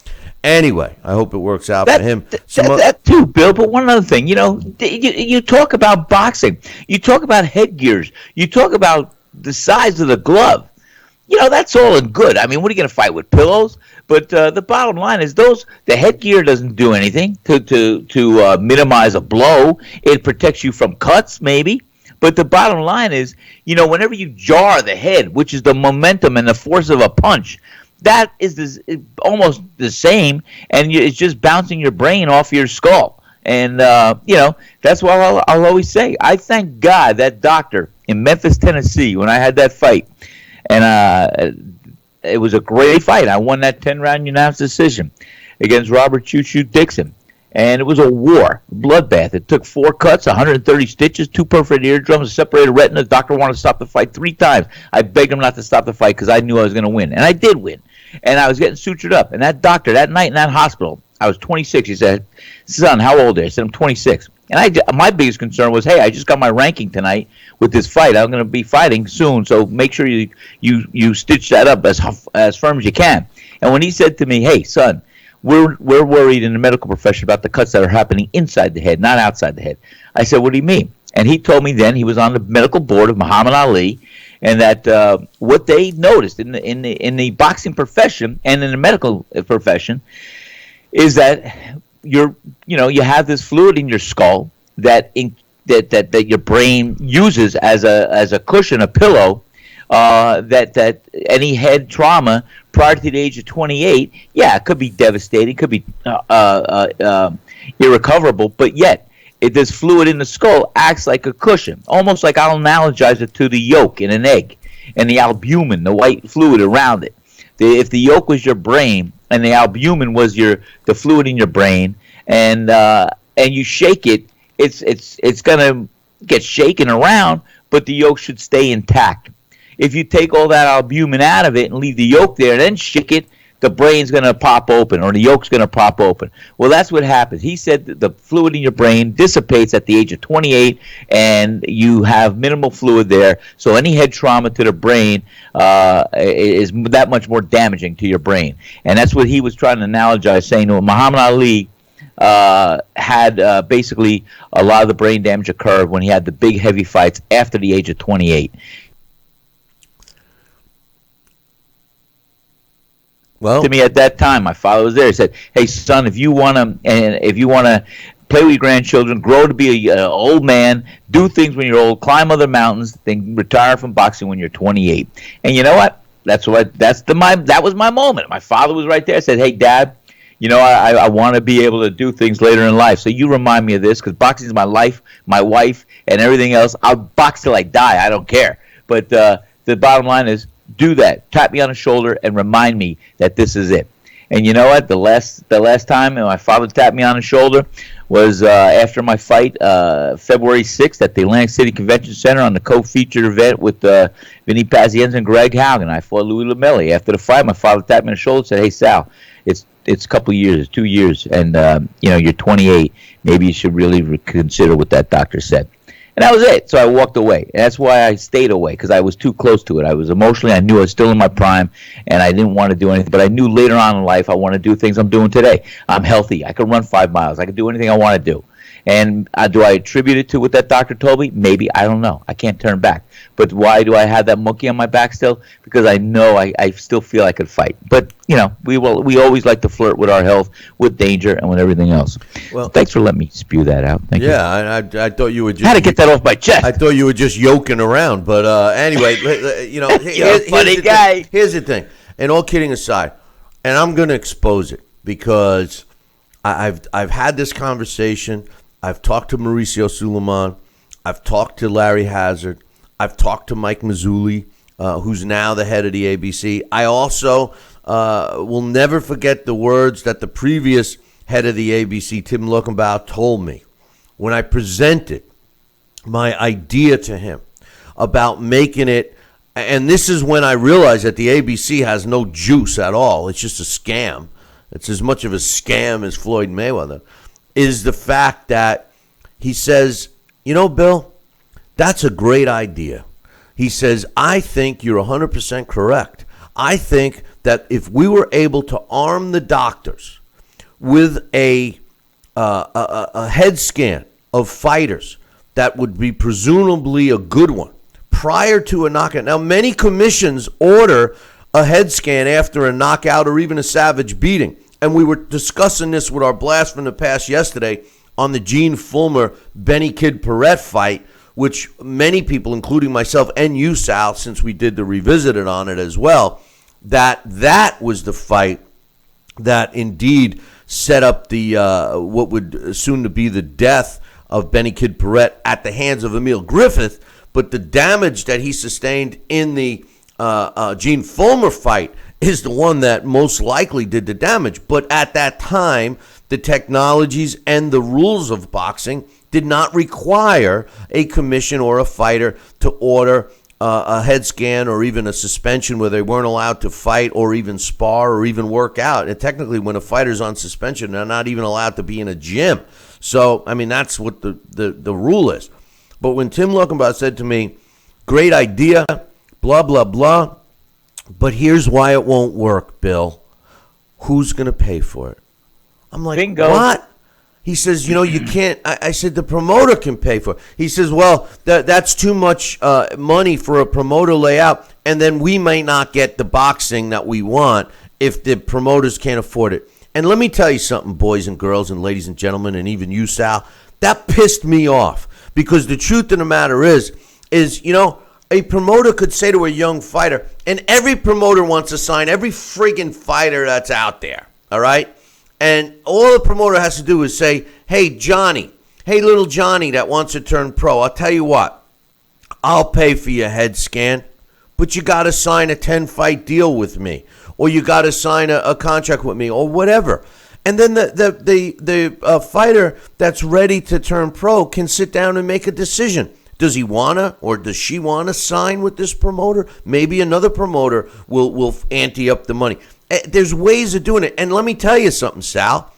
anyway, I hope it works out for him. That too, Bill. But one other thing, you talk about boxing, you talk about headgears, you talk about the size of the glove. That's all in good. I mean, what are you going to fight with, pillows? But the bottom line is the headgear doesn't do anything to minimize a blow. It protects you from cuts, maybe. But the bottom line is, whenever you jar the head, which is the momentum and the force of a punch, that is almost the same, and it's just bouncing your brain off your skull. And, that's what I'll always say. I thank God that doctor in Memphis, Tennessee, when I had that fight, and it was a great fight. I won that 10-round unanimous decision against Robert Choo-Choo Dixon. And it was a war, a bloodbath. It took 4 cuts, 130 stitches, 2 perforated eardrums, a separated retina. The doctor wanted to stop the fight 3 times. I begged him not to stop the fight because I knew I was going to win. And I did win. And I was getting sutured up. And that doctor, that night in that hospital, I was 26. He said, "Son, how old are you?" I said, "I'm 26. And my biggest concern was, hey, I just got my ranking tonight with this fight. I'm going to be fighting soon, so make sure you stitch that up as firm as you can. And when he said to me, hey, son, we're worried in the medical profession about the cuts that are happening inside the head, not outside the head. I said, what do you mean? And he told me then he was on the medical board of Muhammad Ali, and that what they noticed in the boxing profession and in the medical profession is that you have this fluid in your skull that your brain uses as a cushion, a pillow. That any head trauma prior to the age of 28, it could be devastating, could be irrecoverable, but yet this fluid in the skull acts like a cushion, almost like I'll analogize it to the yolk in an egg and the albumin, the white fluid around it. If the yolk was your brain and the albumin was the fluid in your brain, and you shake it, it's gonna get shaken around, but the yolk should stay intact. If you take all that albumin out of it and leave the yolk there and then shake it, the brain's going to pop open or the yolk's going to pop open. Well, that's what happens. He said that the fluid in your brain dissipates at the age of 28 and you have minimal fluid there. So any head trauma to the brain is that much more damaging to your brain. And that's what he was trying to analogize, saying to Muhammad Ali had basically a lot of the brain damage occurred when he had the big heavy fights after the age of 28. Well, to me at that time, my father was there. He said, "Hey, son, if you want to play with your grandchildren, grow to be an old man, do things when you're old, climb other mountains, then retire from boxing when you're 28." And you know what? That was my moment. My father was right there. I said, "Hey, Dad, I want to be able to do things later in life. So you remind me of this because boxing is my life, my wife, and everything else. I'll box till I die. I don't care." But the bottom line is, do that. Tap me on the shoulder and remind me that this is it. And you know what? The last time my father tapped me on the shoulder was after my fight, February 6th at the Atlantic City Convention Center on the co-featured event with Vinny Pazienza and Greg Haugen. I fought Louis Lamelli. After the fight, my father tapped me on the shoulder and said, "Hey, Sal, it's it's a couple years, 2 years, and you're 28. Maybe you should really reconsider what that doctor said. And that was it. So I walked away. And that's why I stayed away, because I was too close to it. I was emotionally, I knew I was still in my prime, and I didn't want to do anything. But I knew later on in life I want to do things I'm doing today. I'm healthy. I can run 5 miles. I can do anything I want to do. And do I attribute it to what that doctor told me? Maybe. I don't know. I can't turn back. But why do I have that monkey on my back still? Because I know I still feel I could fight. But, we always like to flirt with our health, with danger, and with everything else. Well, thanks for letting me spew that out. Thank you. Yeah, I thought you were just... I had to get that off my chest. I thought you were just yoking around. But anyway, You're a funny guy. Here's the thing. And all kidding aside, and I'm going to expose it because I've had this conversation. I've talked to Mauricio Suleiman. I've talked to Larry Hazard. I've talked to Mike Mazzulli, who's now the head of the ABC. I also will never forget the words that the previous head of the ABC, Tim Luckenbaugh, told me when I presented my idea to him about making it. And this is when I realized that the ABC has no juice at all. It's just a scam. It's as much of a scam as Floyd Mayweather. Is the fact that he says, Bill, that's a great idea. He says, I think you're 100% correct. I think that if we were able to arm the doctors with a head scan of fighters, that would be presumably a good one, prior to a knockout. Now, many commissions order a head scan after a knockout or even a savage beating. And we were discussing this with our blast from the past yesterday on the Gene Fulmer Benny Kid Paret fight, which many people, including myself and you, Sal, since we did the Revisited on it as well, that was the fight that indeed set up the what would soon to be the death of Benny Kid Paret at the hands of Emil Griffith. But the damage that he sustained in the Gene Fulmer fight is the one that most likely did the damage. But at that time, the technologies and the rules of boxing did not require a commission or a fighter to order a head scan or even a suspension where they weren't allowed to fight or even spar or even work out. And technically, when a fighter's on suspension, they're not even allowed to be in a gym. So, I mean, that's what the rule is. But when Tim Luckenbaugh said to me, great idea, blah, blah, blah, but here's why it won't work, Bill. Who's going to pay for it? I'm like, Bingo. What? He says, you can't. I said, the promoter can pay for it. He says, well, that's too much money for a promoter layout, and then we may not get the boxing that we want if the promoters can't afford it. And let me tell you something, boys and girls and ladies and gentlemen, and even you, Sal, that pissed me off. Because the truth of the matter is, a promoter could say to a young fighter, and every promoter wants to sign every friggin' fighter that's out there, all right? And all the promoter has to do is say, hey, little Johnny that wants to turn pro, I'll tell you what, I'll pay for your head scan, but you got to sign a 10-fight deal with me, or you got to sign a contract with me, or whatever. And then the fighter that's ready to turn pro can sit down and make a decision. Does he want to, or does she want to sign with this promoter? Maybe another promoter will ante up the money. There's ways of doing it. And let me tell you something, Sal.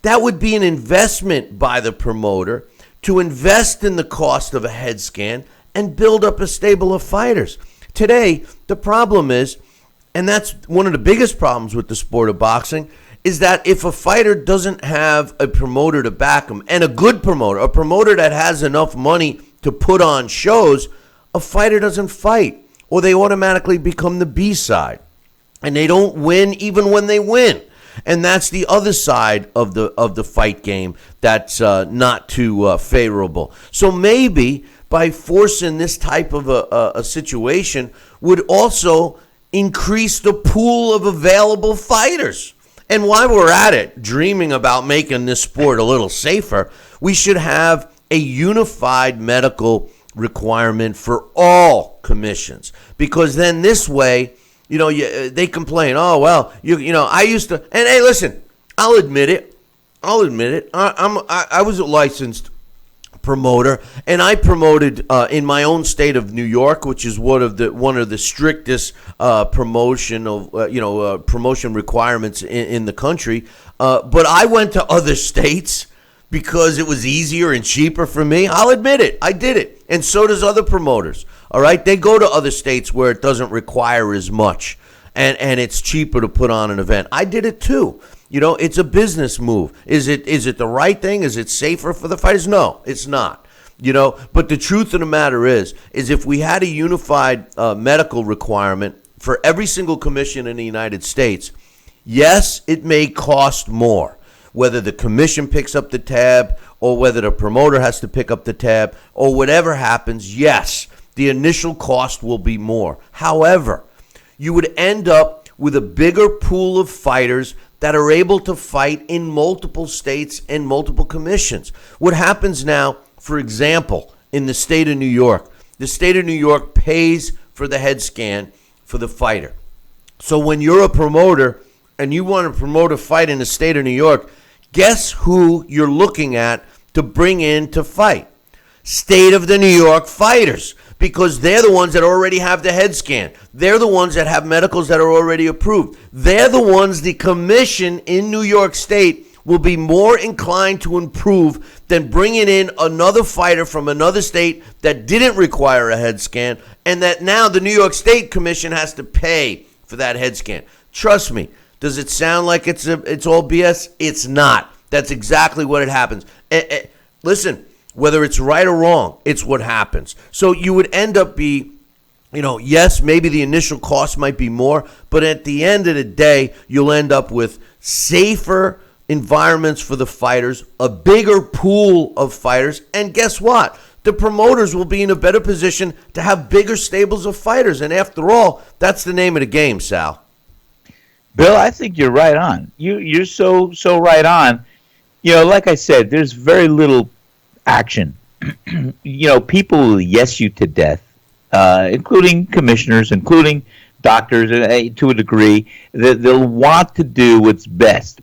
That would be an investment by the promoter to invest in the cost of a head scan and build up a stable of fighters. Today, the problem is, and that's one of the biggest problems with the sport of boxing, is that if a fighter doesn't have a promoter to back him, and a good promoter, a promoter that has enough money to put on shows, a fighter doesn't fight, or they automatically become the B-side, and they don't win even when they win. And that's the other side of the fight game that's not too favorable. So maybe by forcing this type of a situation would also increase the pool of available fighters. And while we're at it, dreaming about making this sport a little safer, we should have a unified medical requirement for all commissions. Because then this way, they complain, oh, well, I used to, and hey, listen, I'll admit it. I was licensed promoter, and I promoted in my own state of New York, which is one of the strictest promotion requirements in the country. But I went to other states because it was easier and cheaper for me. I'll admit it, I did it, and so does other promoters. All right, they go to other states where it doesn't require as much, and it's cheaper to put on an event. I did it too. It's a business move. Is it the right thing? Is it safer for the fighters? No, it's not. But the truth of the matter is if we had a unified medical requirement for every single commission in the United States, yes, it may cost more, whether the commission picks up the tab or whether the promoter has to pick up the tab or whatever happens. Yes, the initial cost will be more. However, you would end up with a bigger pool of fighters that are able to fight in multiple states and multiple commissions. What happens now, for example, in the state of New York, the state of New York pays for the head scan for the fighter. So when you're a promoter and you want to promote a fight in the state of New York, guess who you're looking at to bring in to fight? State of the New York fighters, because they're the ones that already have the head scan. They're the ones that have medicals that are already approved. They're the ones the commission in New York State will be more inclined to improve than bringing in another fighter from another state that didn't require a head scan, and that now the New York State Commission has to pay for that head scan. Trust me, does it sound like it's all BS? It's not. That's exactly what it happens. Listen, whether it's right or wrong, it's what happens. So you would end up yes, maybe the initial cost might be more, but at the end of the day, you'll end up with safer environments for the fighters, a bigger pool of fighters, and guess what? The promoters will be in a better position to have bigger stables of fighters, and after all, that's the name of the game, Sal. Bill, I think you're right on. You're so right on. Like I said, there's very little action. People will yes you to death, including commissioners, including doctors, to a degree. They'll want to do what's best.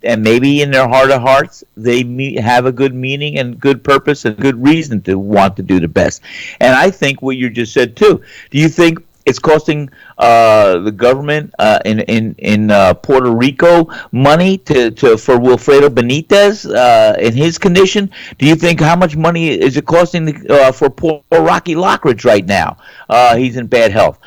And maybe in their heart of hearts, they have a good meaning and good purpose and good reason to want to do the best. And I think what you just said, too. Do you think it's costing the government in Puerto Rico money for Wilfredo Benitez in his condition? Do you think how much money is it costing for poor Rocky Lockridge right now? He's in bad health.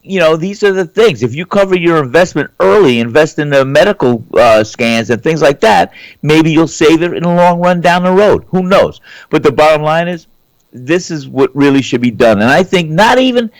These are the things. If you cover your investment early, invest in the medical scans and things like that, maybe you'll save it in the long run down the road. Who knows? But the bottom line is, this is what really should be done. And I think not even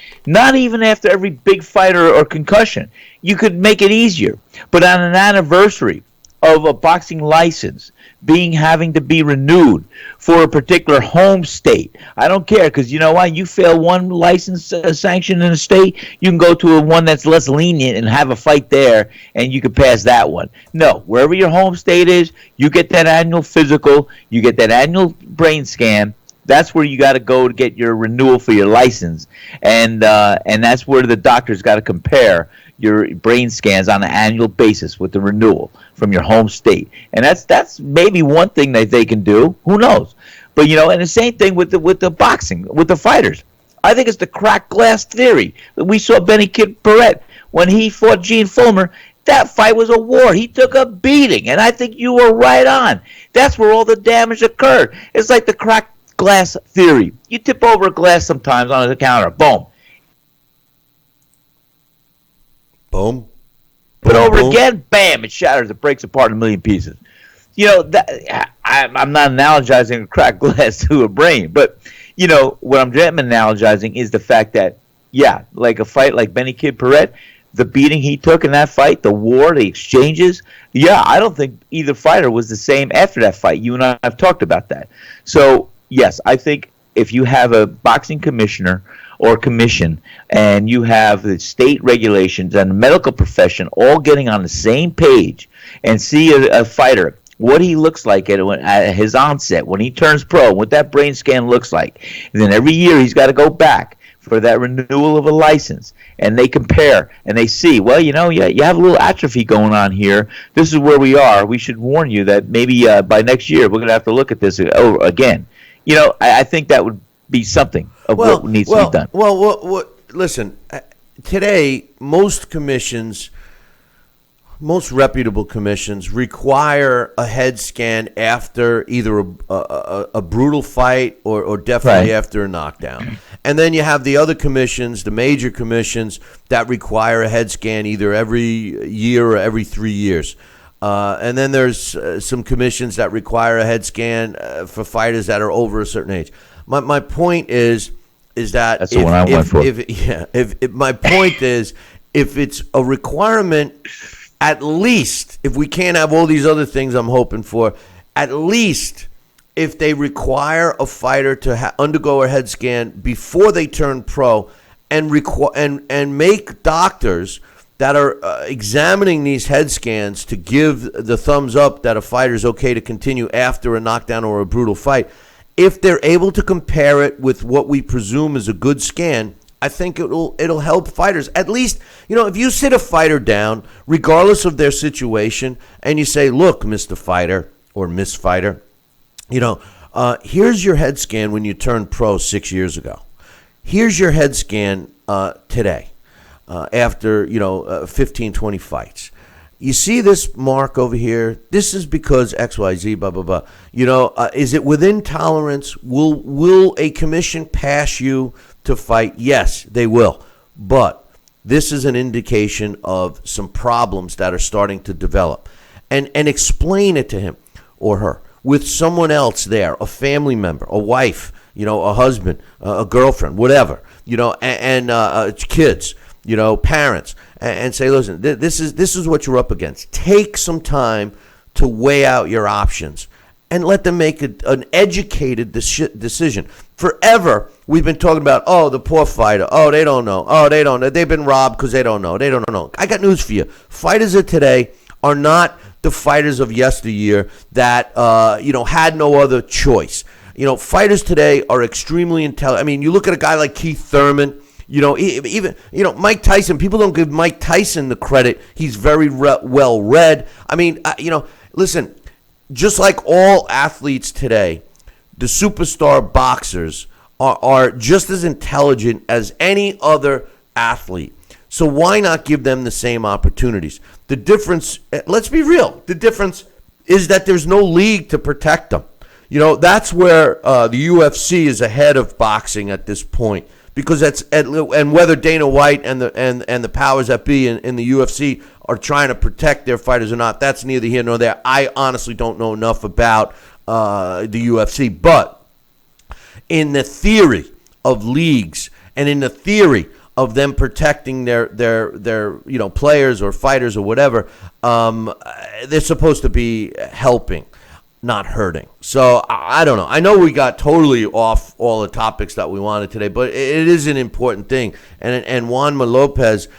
after every big fight or concussion, you could make it easier. But on an anniversary of a boxing license having to be renewed for a particular home state, I don't care, because you know what? You fail one license sanction in a state, you can go to one that's less lenient and have a fight there, and you can pass that one. No, wherever your home state is, you get that annual physical, you get that annual brain scan. That's where you got to go to get your renewal for your license, and that's where the doctor's got to compare your brain scans on an annual basis with the renewal from your home state. And that's maybe one thing that they can do. Who knows? But and the same thing with the boxing, with the fighters. I think it's the cracked glass theory. We saw Benny Kid Barrett when he fought Gene Fulmer. That fight was a war. He took a beating, and I think you were right on. That's where all the damage occurred. It's like the cracked glass theory. You tip over a glass sometimes on the counter. Boom. Boom. Put over again. Bam. It shatters. It breaks apart in a million pieces. I'm not analogizing a cracked glass to a brain, but what I'm analogizing is the fact that like a fight like Benny Kid Barrett, the beating he took in that fight, the war, the exchanges, I don't think either fighter was the same after that fight. You and I have talked about that. So yes, I think if you have a boxing commissioner or commission and you have the state regulations and the medical profession all getting on the same page and see a fighter, what he looks like at his onset, when he turns pro, what that brain scan looks like, and then every year he's got to go back for that renewal of a license, and they compare and they see, well, you have a little atrophy going on here. This is where we are. We should warn you that maybe by next year we're going to have to look at this over again. I think that would be something of what needs to be done. Listen, today most reputable commissions require a head scan after either a brutal fight or definitely after a knockdown. And then you have the other commissions, the major commissions, that require a head scan either every year or every 3 years. And then there's some commissions that require a head scan for fighters that are over a certain age. My point is that that's the one I went for. My point is, if it's a requirement, at least, if we can't have all these other things I'm hoping for, at least if they require a fighter to undergo a head scan before they turn pro, and make doctors that are examining these head scans to give the thumbs up that a fighter is okay to continue after a knockdown or a brutal fight, if they're able to compare it with what we presume is a good scan, I think it'll help fighters. At least, if you sit a fighter down, regardless of their situation, and you say, look, Mr. Fighter or Miss Fighter, here's your head scan when you turned pro 6 years ago. Here's your head scan today after, 15, 20 fights. You see this mark over here? This is because XYZ, blah, blah, blah. Is it within tolerance? Will a commission pass you to fight? Yes, they will. But this is an indication of some problems that are starting to develop. And explain it to him or her with someone else there, a family member, a wife, a husband, a girlfriend, whatever, and kids, parents, and say, listen, this is what you're up against. Take some time to weigh out your options and let them make an educated decision. Forever, we've been talking about, the poor fighter. They don't know. They don't know. They've been robbed because they don't know. They don't know. I got news for you. Fighters of today are not the fighters of yesteryear that, had no other choice. Fighters today are extremely intelligent. I mean, you look at a guy like Keith Thurman, even Mike Tyson. People don't give Mike Tyson the credit. He's very well read. I mean, listen, just like all athletes today, the superstar boxers are just as intelligent as any other athlete. So why not give them the same opportunities? The difference, let's be real, the difference is that there's no league to protect them. That's where the UFC is ahead of boxing at this point. Because and whether Dana White and the powers that be in the UFC are trying to protect their fighters or not, that's neither here nor there. I honestly don't know enough about the UFC, but in the theory of leagues and in the theory of them protecting their players or fighters or whatever, they're supposed to be helping, not hurting. So I don't know. I know we got totally off all the topics that we wanted today, but it is an important thing. And Juanma Lopez,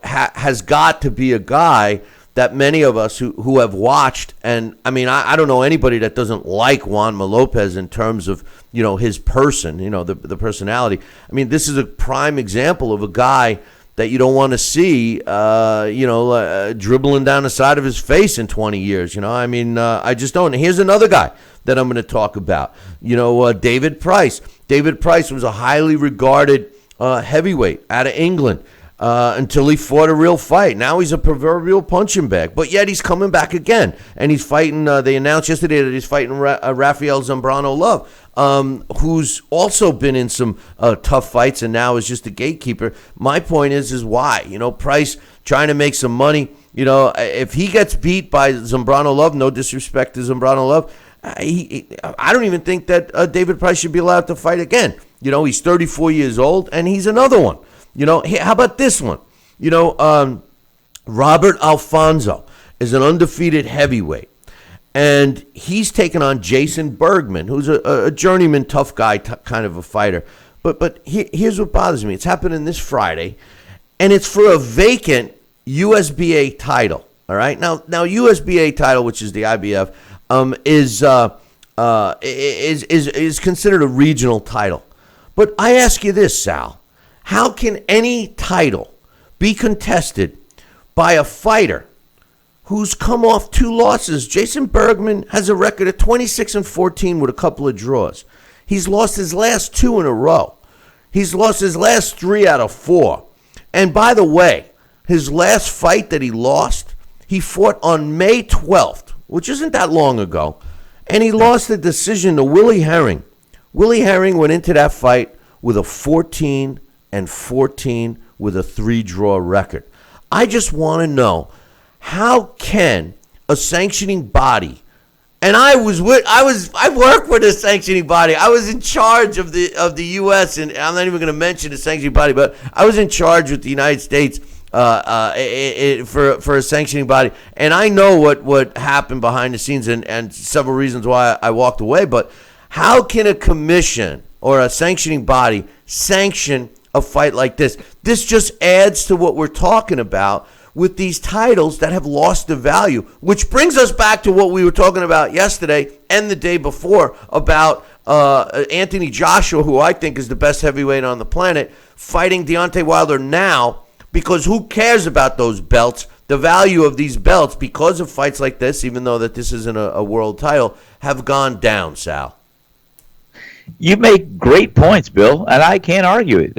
has got to be a guy that many of us who have watched, and I mean, I don't know anybody that doesn't like Juanma Lopez in terms of, his person, the personality. I mean, this is a prime example of a guy that you don't want to see, dribbling down the side of his face in 20 years. I mean, I just don't. Here's another guy that I'm going to talk about. David Price. David Price was a highly regarded heavyweight out of England until he fought a real fight. Now he's a proverbial punching bag, but yet he's coming back again, and he's fighting. They announced yesterday that he's fighting Rafael Zambrano Love, who's also been in some tough fights and now is just a gatekeeper. My point is why? Price trying to make some money. If he gets beat by Zambrano Love, no disrespect to Zambrano Love, I don't even think that David Price should be allowed to fight again. He's 34 years old, and he's another one. How about this one? Robert Alfonso is an undefeated heavyweight. And he's taken on Jason Bergman, who's a journeyman, tough guy, kind of a fighter. But here's what bothers me. It's happening this Friday, and it's for a vacant USBA title. All right? Now USBA title, which is the IBF, is considered a regional title. But I ask you this, Sal. How can any title be contested by a fighter who's come off 2 losses? Jason Bergman has a record of 26-14 with a couple of draws. He's lost his last 2 in a row. He's lost his last 3 out of 4. And by the way, his last fight that he lost, he fought on May 12th, which isn't that long ago, and he lost the decision to Willie Herring. Willie Herring went into that fight with a 14-14 with a 3-draw record. I just want to know, how can a sanctioning body, and I worked with a sanctioning body. I was in charge of the U.S., and I'm not even going to mention the sanctioning body, but I was in charge with the United States for a sanctioning body, and I know what happened behind the scenes and several reasons why I walked away. But how can a commission or a sanctioning body sanction a fight like this? This just adds to what we're talking about with these titles that have lost the value, which brings us back to what we were talking about yesterday and the day before about Anthony Joshua, who I think is the best heavyweight on the planet, fighting Deontay Wilder now, because who cares about those belts? The value of these belts, because of fights like this, even though that this isn't a world title, have gone down, Sal. You make great points, Bill, and I can't argue it.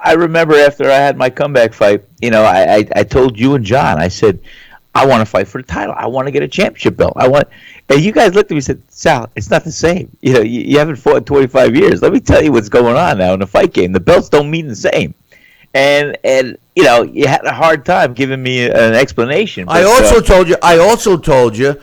I remember after I had my comeback fight, I told you and John, I said, I want to fight for the title. I want to get a championship belt. And you guys looked at me and said, Sal, it's not the same. You haven't fought in 25 years. Let me tell you what's going on now in the fight game. The belts don't mean the same. And you had a hard time giving me an explanation. But, I also told you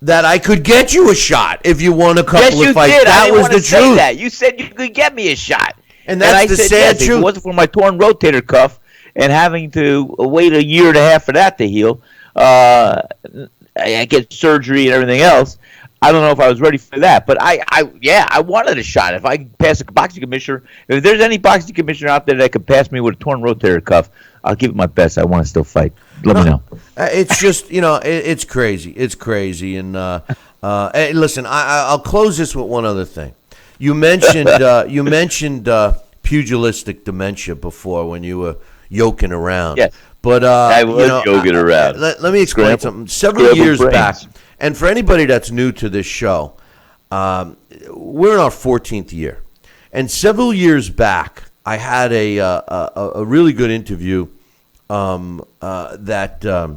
that I could get you a shot if you won a couple of fights. Did. That was the truth. That. You said you could get me a shot. And that's the sad truth. If it wasn't for my torn rotator cuff and having to wait a year and a half for that to heal, I get surgery and everything else, I don't know if I was ready for that. But I wanted a shot. If I could pass a boxing commissioner, if there's any boxing commissioner out there that could pass me with a torn rotator cuff, I'll give it my best. I want to still fight. Let me know. It's just, it's crazy. It's crazy. And listen, I'll close this with one other thing. You mentioned pugilistic dementia before when you were yoking around. Yes. But I was joking around. Let me explain something. Several years back, and for anybody that's new to this show, we're in our 14th year, and several years back, I had a really good interview that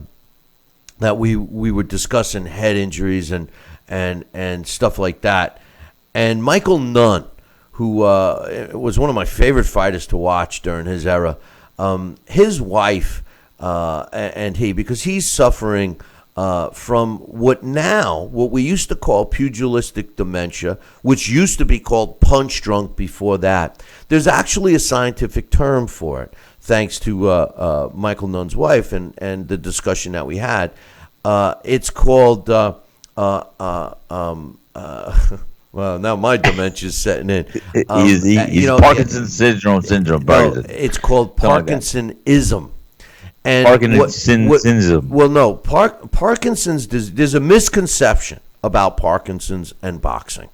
we were discussing head injuries and stuff like that, and Michael Nunn, who was one of my favorite fighters to watch during his era, his wife and he, because he's suffering from what we used to call pugilistic dementia, which used to be called punch drunk before that. There's actually a scientific term for it, thanks to Michael Nunn's wife and the discussion that we had. It's called, well, now my dementia's setting in. He's Parkinson's syndrome. It's called Parkinsonism. And Parkinsonism. Well, no, Parkinson's. There's a misconception about Parkinson's and boxing.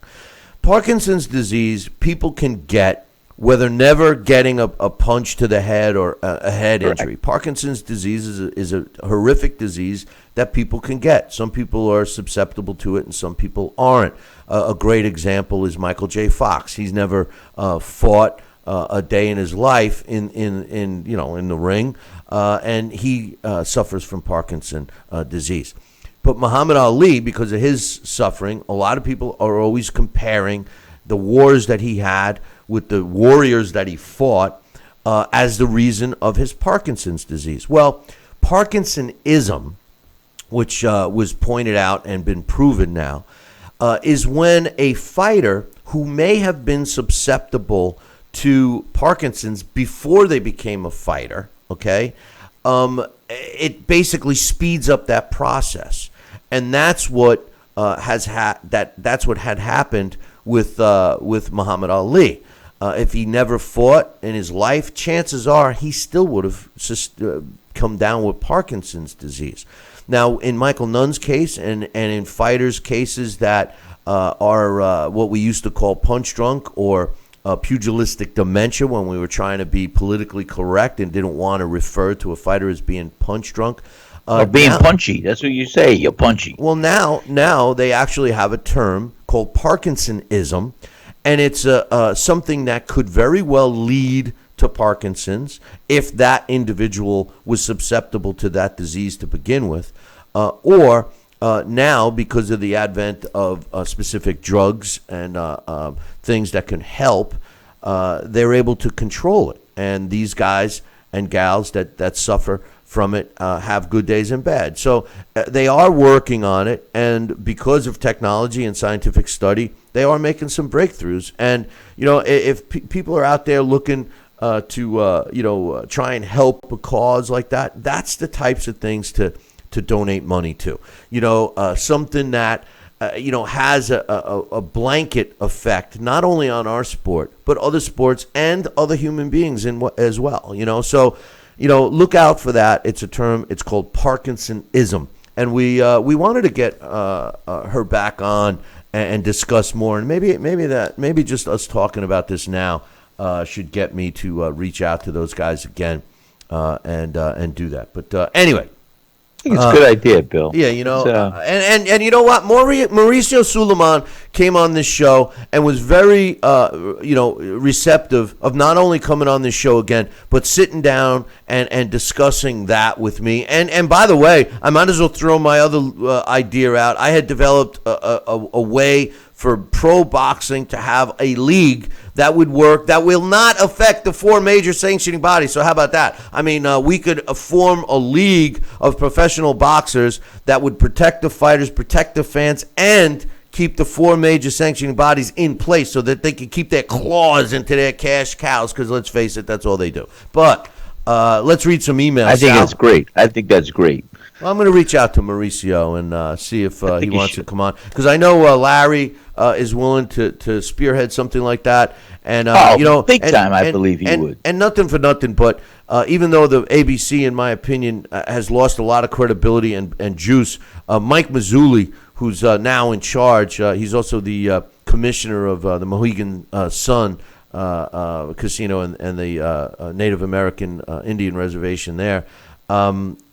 Parkinson's disease, people can get whether never getting a punch to the head or a head injury. Parkinson's disease is a horrific disease that people can get. Some people are susceptible to it, and some people aren't. A great example is Michael J. Fox. He's never fought a day in his life in the ring, and he suffers from Parkinson's disease. But Muhammad Ali, because of his suffering, a lot of people are always comparing the wars that he had with the warriors that he fought as the reason of his Parkinson's disease. Well, Parkinsonism, which was pointed out and been proven now, is when a fighter who may have been susceptible to Parkinson's before they became a fighter, okay, it basically speeds up that process, and that's what that's what had happened with Muhammad Ali. If he never fought in his life, chances are he still would have come down with Parkinson's disease. Now, in Michael Nunn's case and in fighters' cases that are what we used to call punch drunk or pugilistic dementia when we were trying to be politically correct and didn't want to refer to a fighter as being punch drunk. Or being punchy. That's what you say. You're punchy. Well, now they actually have a term called Parkinsonism, and it's something that could very well lead to Parkinson's if that individual was susceptible to that disease to begin with, or now, because of the advent of specific drugs and things that can help, they're able to control it. And these guys and gals that suffer from it have good days and bad. So they are working on it, and because of technology and scientific study, they are making some breakthroughs. And if people are out there looking to try and help a cause like that, that's the types of things to donate money to. Something that has a blanket effect not only on our sport but other sports and other human beings as well. So look out for that. It's a term. It's called Parkinsonism, and we wanted to get her back on and discuss more. And maybe just us talking about this now should get me to reach out to those guys again and do that. But anyway. I think it's a good idea, Bill. Yeah, and you know what? Mauricio Suleiman came on this show and was very, receptive of not only coming on this show again, but sitting down and discussing that with me. And by the way, I might as well throw my other idea out. I had developed a way for pro boxing to have a league that would work, that will not affect the four major sanctioning bodies. So how about that? I mean, we could form a league of professional boxers that would protect the fighters, protect the fans, and keep the four major sanctioning bodies in place so that they can keep their claws into their cash cows, because let's face it, that's all they do. But let's read some emails. I think that's great. I think that's great. Well, I'm going to reach out to Mauricio and see if he wants to come on, because I know Larry is willing to spearhead something like that. And big time, I believe he would. And nothing for nothing, but even though the ABC, in my opinion, has lost a lot of credibility and juice, Mike Mazzulli, who's now in charge, he's also the commissioner of the Mohegan Sun Casino and the Native American Indian reservation there.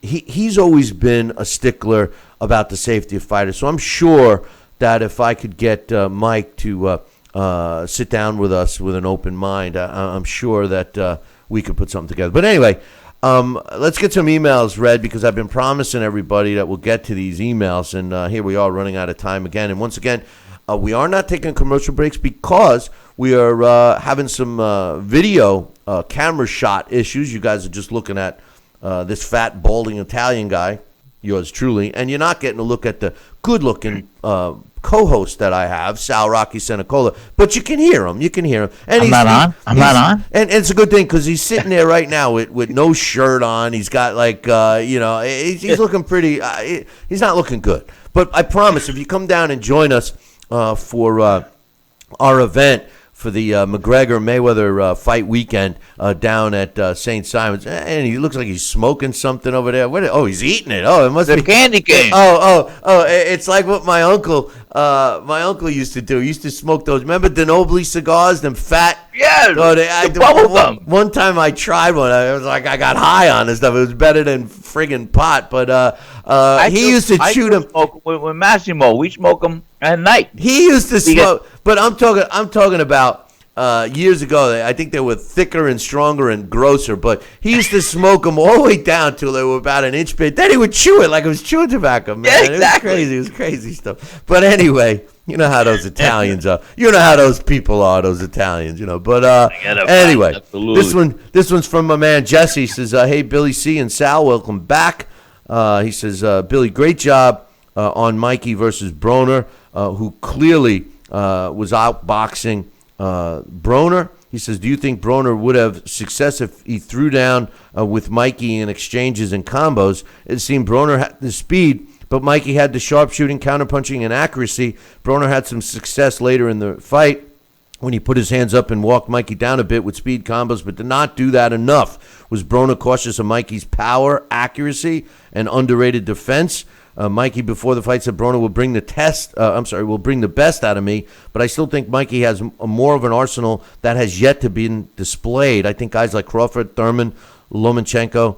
He's always been a stickler about the safety of fighters. So I'm sure that if I could get Mike to sit down with us with an open mind, I'm sure that we could put something together. But anyway, let's get some emails read, because I've been promising everybody that we'll get to these emails, and here we are running out of time again. And once again, we are not taking commercial breaks because we are having some video camera shot issues. You guys are just looking at this fat, balding Italian guy, yours truly, and you're not getting a look at the good-looking co-host that I have, Sal Rocky Senecola, but you can hear him. And I'm not on. And it's a good thing, because he's sitting there right now with no shirt on. He's got he's looking pretty. He's not looking good. But I promise, if you come down and join us for our event for the McGregor-Mayweather fight weekend down at St. Simon's. And he looks like he's smoking something over there. He's eating it. Oh, it must be candy cane. It's like what my uncle used to do. He used to smoke those. Remember DeNobili cigars, them fat? Yeah, the bubble gum. One time I tried one. I was like, I got high on this stuff. It was better than friggin' pot. But he used to chew them. With Massimo, we smoke them at night. He used to smoke. But I'm talking about years ago. I think they were thicker and stronger and grosser. But he used to smoke them all the way down till they were about an inch big. Then he would chew it like it was chewing tobacco, man. Yeah, exactly. It was crazy stuff. But anyway, you know how those Italians are. You know how those people are, those Italians. But anyway, this one's from my man Jesse. He says, "Hey Billy C and Sal, welcome back." He says, "Billy, great job on Mikey versus Broner, who clearly was outboxing Broner." He says, "Do you think Broner would have success if he threw down with Mikey in exchanges and combos? It seemed Broner had the speed, but Mikey had the sharpshooting, counterpunching, and accuracy. Broner had some success later in the fight when he put his hands up and walked Mikey down a bit with speed combos, but did not do that enough. Was Broner cautious of Mikey's power, accuracy, and underrated defense? Mikey before the fight said Broner will bring will bring the best out of me, but I still think Mikey has more of an arsenal that has yet to be displayed. I think guys like Crawford, Thurman, Lomachenko,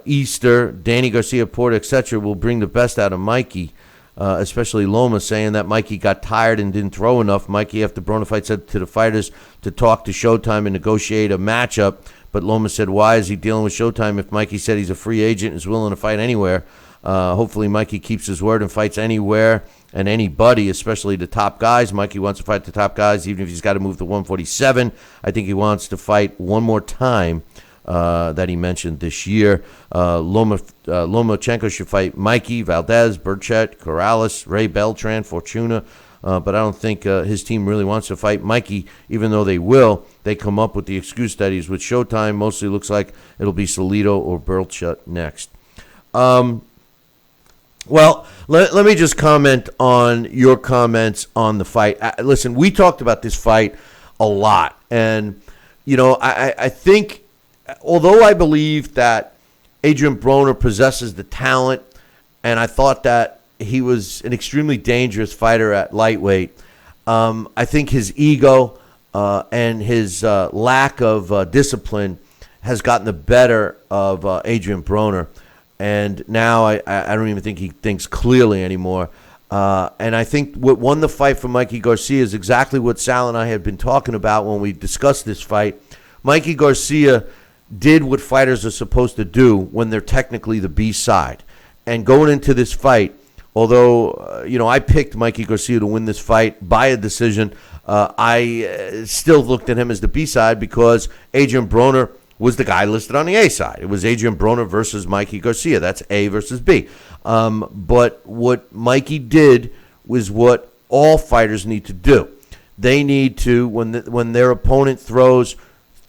Easter, Danny Garcia, Porter, etc. will bring the best out of Mikey, especially Loma, saying that Mikey got tired and didn't throw enough. Mikey, after Broner fight, said to the fighters to talk to Showtime and negotiate a matchup, but Loma said, why is he dealing with Showtime if Mikey said he's a free agent and is willing to fight anywhere? Hopefully Mikey keeps his word and fights anywhere and anybody, especially the top guys. Mikey wants to fight the top guys, even if he's got to move to 147. I think he wants to fight one more time that he mentioned this year. Lomachenko should fight Mikey, Valdez, Burchett, Corrales, Ray Beltran, Fortuna. But I don't think his team really wants to fight Mikey, even though they will. They come up with the excuse that he's with Showtime. Mostly looks like it'll be Salido or Burchett next. Well, let me just comment on your comments on the fight. Listen, we talked about this fight a lot. And, I think, although I believe that Adrian Broner possesses the talent, and I thought that he was an extremely dangerous fighter at lightweight, I think his ego and his lack of discipline has gotten the better of Adrian Broner. And now I don't even think he thinks clearly anymore. And I think what won the fight for Mikey Garcia is exactly what Sal and I had been talking about when we discussed this fight. Mikey Garcia did what fighters are supposed to do when they're technically the B side. And going into this fight, although, I picked Mikey Garcia to win this fight by a decision, I still looked at him as the B side because Adrian Broner was the guy listed on the A side. It was Adrian Broner versus Mikey Garcia. That's A versus B. But what Mikey did was what all fighters need to do. They need to, when their opponent throws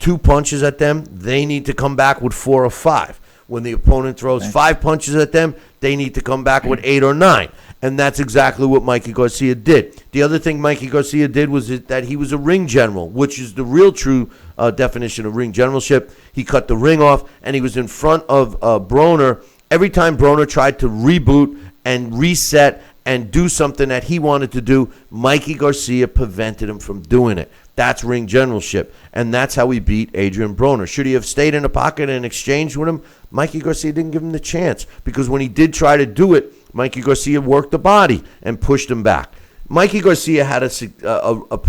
2 punches at them, they need to come back with 4 or 5. When the opponent throws 5 punches at them, they need to come back with 8 or 9. And that's exactly what Mikey Garcia did. The other thing Mikey Garcia did was that he was a ring general, which is the real true definition of ring generalship. He cut the ring off, and he was in front of Broner. Every time Broner tried to reboot and reset and do something that he wanted to do, Mikey Garcia prevented him from doing it. That's ring generalship, and that's how he beat Adrian Broner. Should he have stayed in the pocket and exchanged with him? Mikey Garcia didn't give him the chance, because when he did try to do it, Mikey Garcia worked the body and pushed him back. Mikey Garcia had a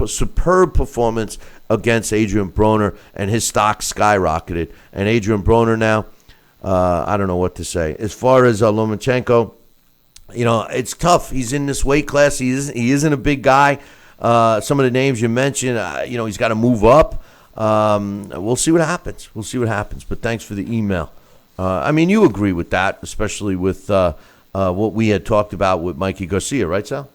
superb performance against Adrian Broner, and his stock skyrocketed. And Adrian Broner now, I don't know what to say. As far as Lomachenko, it's tough. He's in this weight class. He isn't a big guy. Some of the names you mentioned, he's got to move up. We'll see what happens. But thanks for the email. You agree with that, especially with what we had talked about with Mikey Garcia, right, Sal?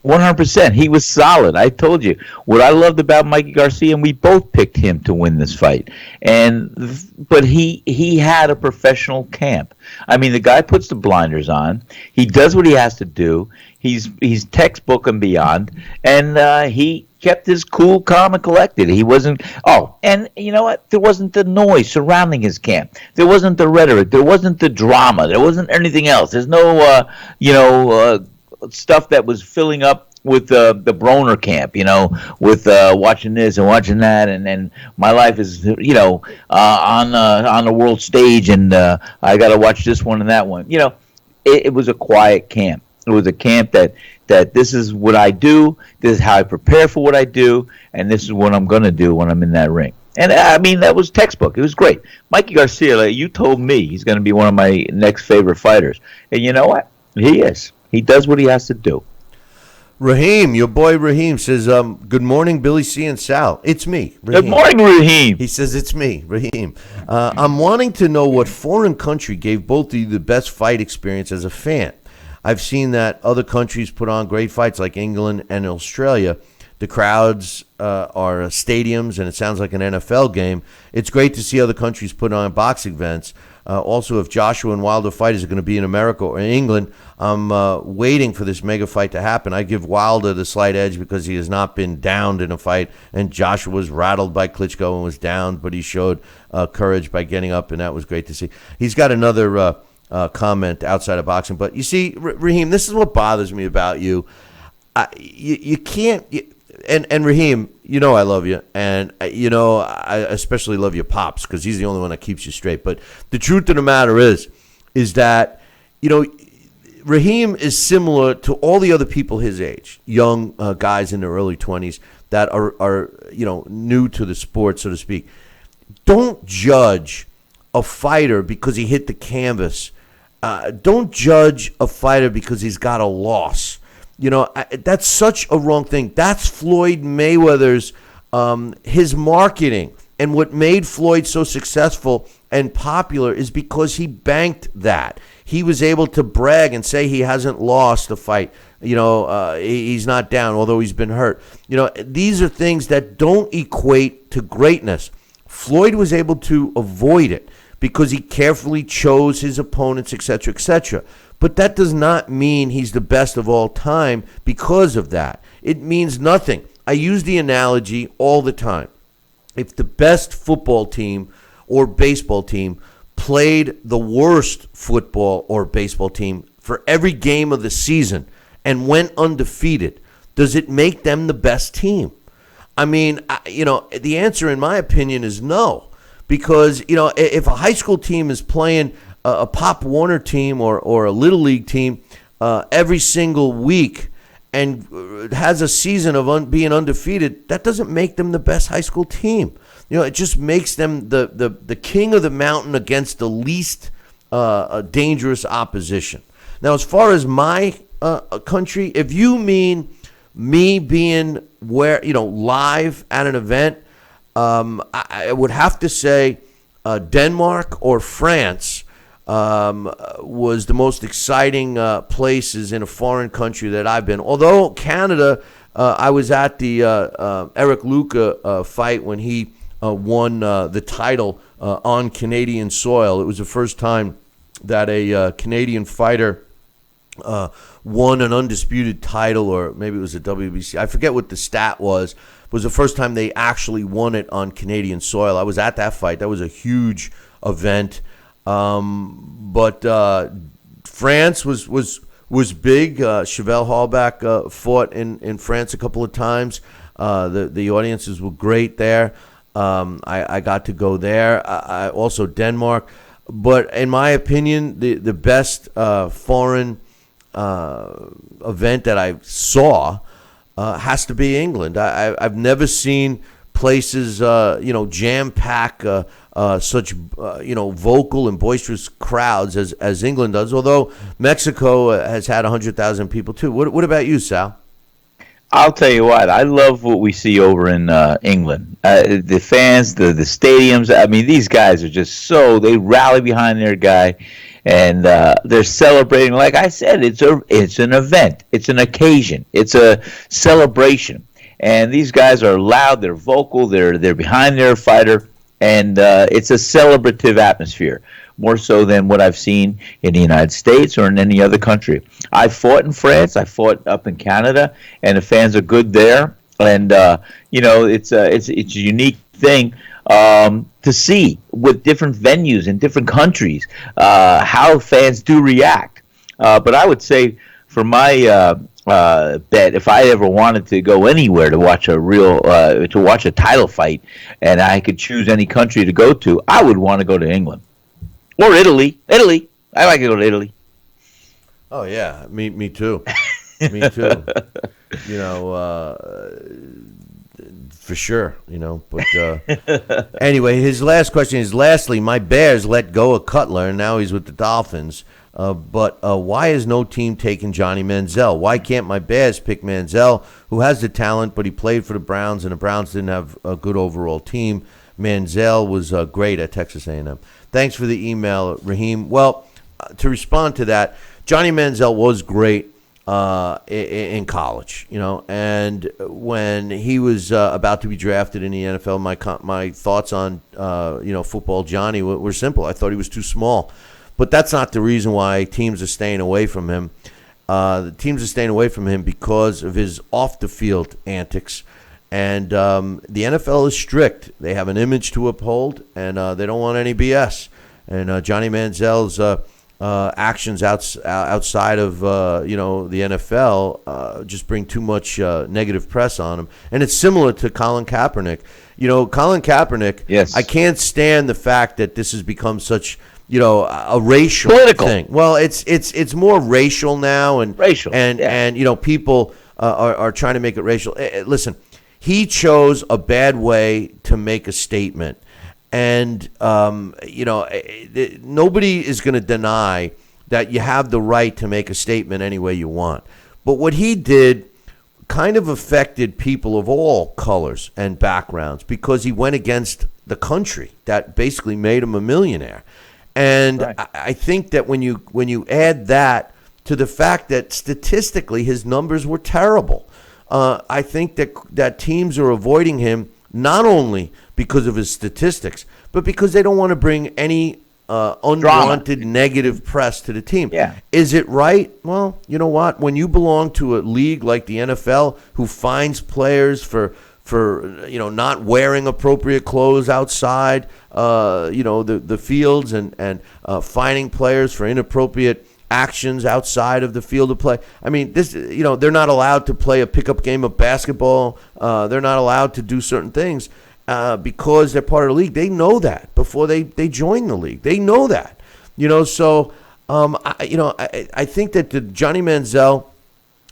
100%. He was solid. I told you what I loved about Mikey Garcia, and we both picked him to win this fight. But he had a professional camp. The guy puts the blinders on. He does what he has to do. He's textbook and beyond, and he kept his cool, calm, and collected. He wasn't. Oh, and you know what? There wasn't the noise surrounding his camp. There wasn't the rhetoric. There wasn't the drama. There wasn't anything else. There's no, stuff that was filling up with the Broner camp, with watching this and watching that, and my life is, on the world stage, and I got to watch this one and that one. It was a quiet camp. It was a camp that this is what I do, this is how I prepare for what I do, and this is what I'm going to do when I'm in that ring. And, that was textbook. It was great. Mikey Garcia, you told me he's going to be one of my next favorite fighters. And you know what? He is. He does what he has to do. Raheem, your boy Raheem says, good morning, Billy C. and Sal. It's me, Raheem. Good morning, Raheem. He says, it's me, Raheem. I'm wanting to know what foreign country gave both of you the best fight experience as a fan. I've seen that other countries put on great fights like England and Australia. The crowds are stadiums, and it sounds like an NFL game. It's great to see other countries put on boxing events. Also, if Joshua and Wilder fight is going to be in America or in England, I'm waiting for this mega fight to happen. I give Wilder the slight edge because he has not been downed in a fight, and Joshua was rattled by Klitschko and was downed, but he showed courage by getting up, and that was great to see. He's got another comment outside of boxing. But you see, Raheem, this is what bothers me about you. You can't. And Raheem, you know I love you, and you know I especially love your pops because he's the only one that keeps you straight. But the truth of the matter is that Raheem is similar to all the other people his age, young guys in their early 20s that are new to the sport, so to speak. Don't judge a fighter because he hit the canvas. Don't judge a fighter because he's got a loss. That's such a wrong thing. That's Floyd Mayweather's, his marketing. And what made Floyd so successful and popular is because he banked that. He was able to brag and say he hasn't lost a fight. He's not down, although he's been hurt. These are things that don't equate to greatness. Floyd was able to avoid it because he carefully chose his opponents, etc., etc. But that does not mean he's the best of all time because of that. It means nothing. I use the analogy all the time. If the best football team or baseball team played the worst football or baseball team for every game of the season and went undefeated, does it make them the best team? I mean, the answer in my opinion is no. Because, if a high school team is playing a Pop Warner team or a Little League team every single week and has a season of being undefeated, that doesn't make them the best high school team. It just makes them the king of the mountain against the least dangerous opposition. Now, as far as my country, if you mean me being live at an event, I would have to say Denmark or France was the most exciting places in a foreign country that I've been. Although Canada, I was at the Eric Luca fight when he won the title on Canadian soil. It was the first time that a Canadian fighter won an undisputed title, or maybe it was a WBC. I forget what the stat was. It was the first time they actually won it on Canadian soil. I was at that fight. That was a huge event. But France was big. Chevelle Hallback fought in France a couple of times. The audiences were great there. I got to go there. I also Denmark. But in my opinion, the best foreign event that I saw has to be England. I've never seen places, jam-pack such, vocal and boisterous crowds as England does, although Mexico has had 100,000 people too. What about you, Sal? I'll tell you what, I love what we see over in England. The fans, the stadiums, I mean, these guys are just they rally behind their guy, and they're celebrating. Like I said, it's an event. It's an occasion. It's a celebration. And these guys are loud, they're vocal, they're behind their fighter, and it's a celebrative atmosphere, more so than what I've seen in the United States or in any other country. I fought in France, I fought up in Canada, and the fans are good there. And it's a unique thing to see with different venues in different countries how fans do react. But I would say for my bet, if I ever wanted to go anywhere to watch a title fight, and I could choose any country to go to, I would want to go to England or Italy. I like to go to Italy. Oh yeah, me too. Me too. For sure. But anyway, his last question is: lastly, my Bears let go of Cutler, and now he's with the Dolphins. But why is no team taking Johnny Manziel? Why can't my Bears pick Manziel, who has the talent, but he played for the Browns, and the Browns didn't have a good overall team? Manziel was great at Texas A&M. Thanks for the email, Raheem. Well, to respond to that, Johnny Manziel was great in college, and when he was about to be drafted in the NFL, my thoughts on football Johnny were simple. I thought he was too small. But that's not the reason why teams are staying away from him. The teams are staying away from him because of his off-the-field antics. And the NFL is strict. They have an image to uphold, and they don't want any BS. And Johnny Manziel's actions outside of the NFL just bring too much negative press on him. And it's similar to Colin Kaepernick. Colin Kaepernick. Yes. I can't stand the fact that this has become such a racial political thing. Well, it's more racial now, and people are trying to make it racial. Listen, he chose a bad way to make a statement. And, nobody is going to deny that you have the right to make a statement any way you want. But what he did kind of affected people of all colors and backgrounds because he went against the country that basically made him a millionaire. And right. I think that when you add that to the fact that statistically his numbers were terrible, I think that teams are avoiding him not only because of his statistics, but because they don't want to bring any unwanted negative press to the team. Yeah. Is it right? Well, you know what? When you belong to a league like the NFL who fines players for not wearing appropriate clothes outside, the fields and fining players for inappropriate actions outside of the field of play. I mean, they're not allowed to play a pickup game of basketball. They're not allowed to do certain things because they're part of the league. They know that before they join the league. They know that, So, I think that Johnny Manziel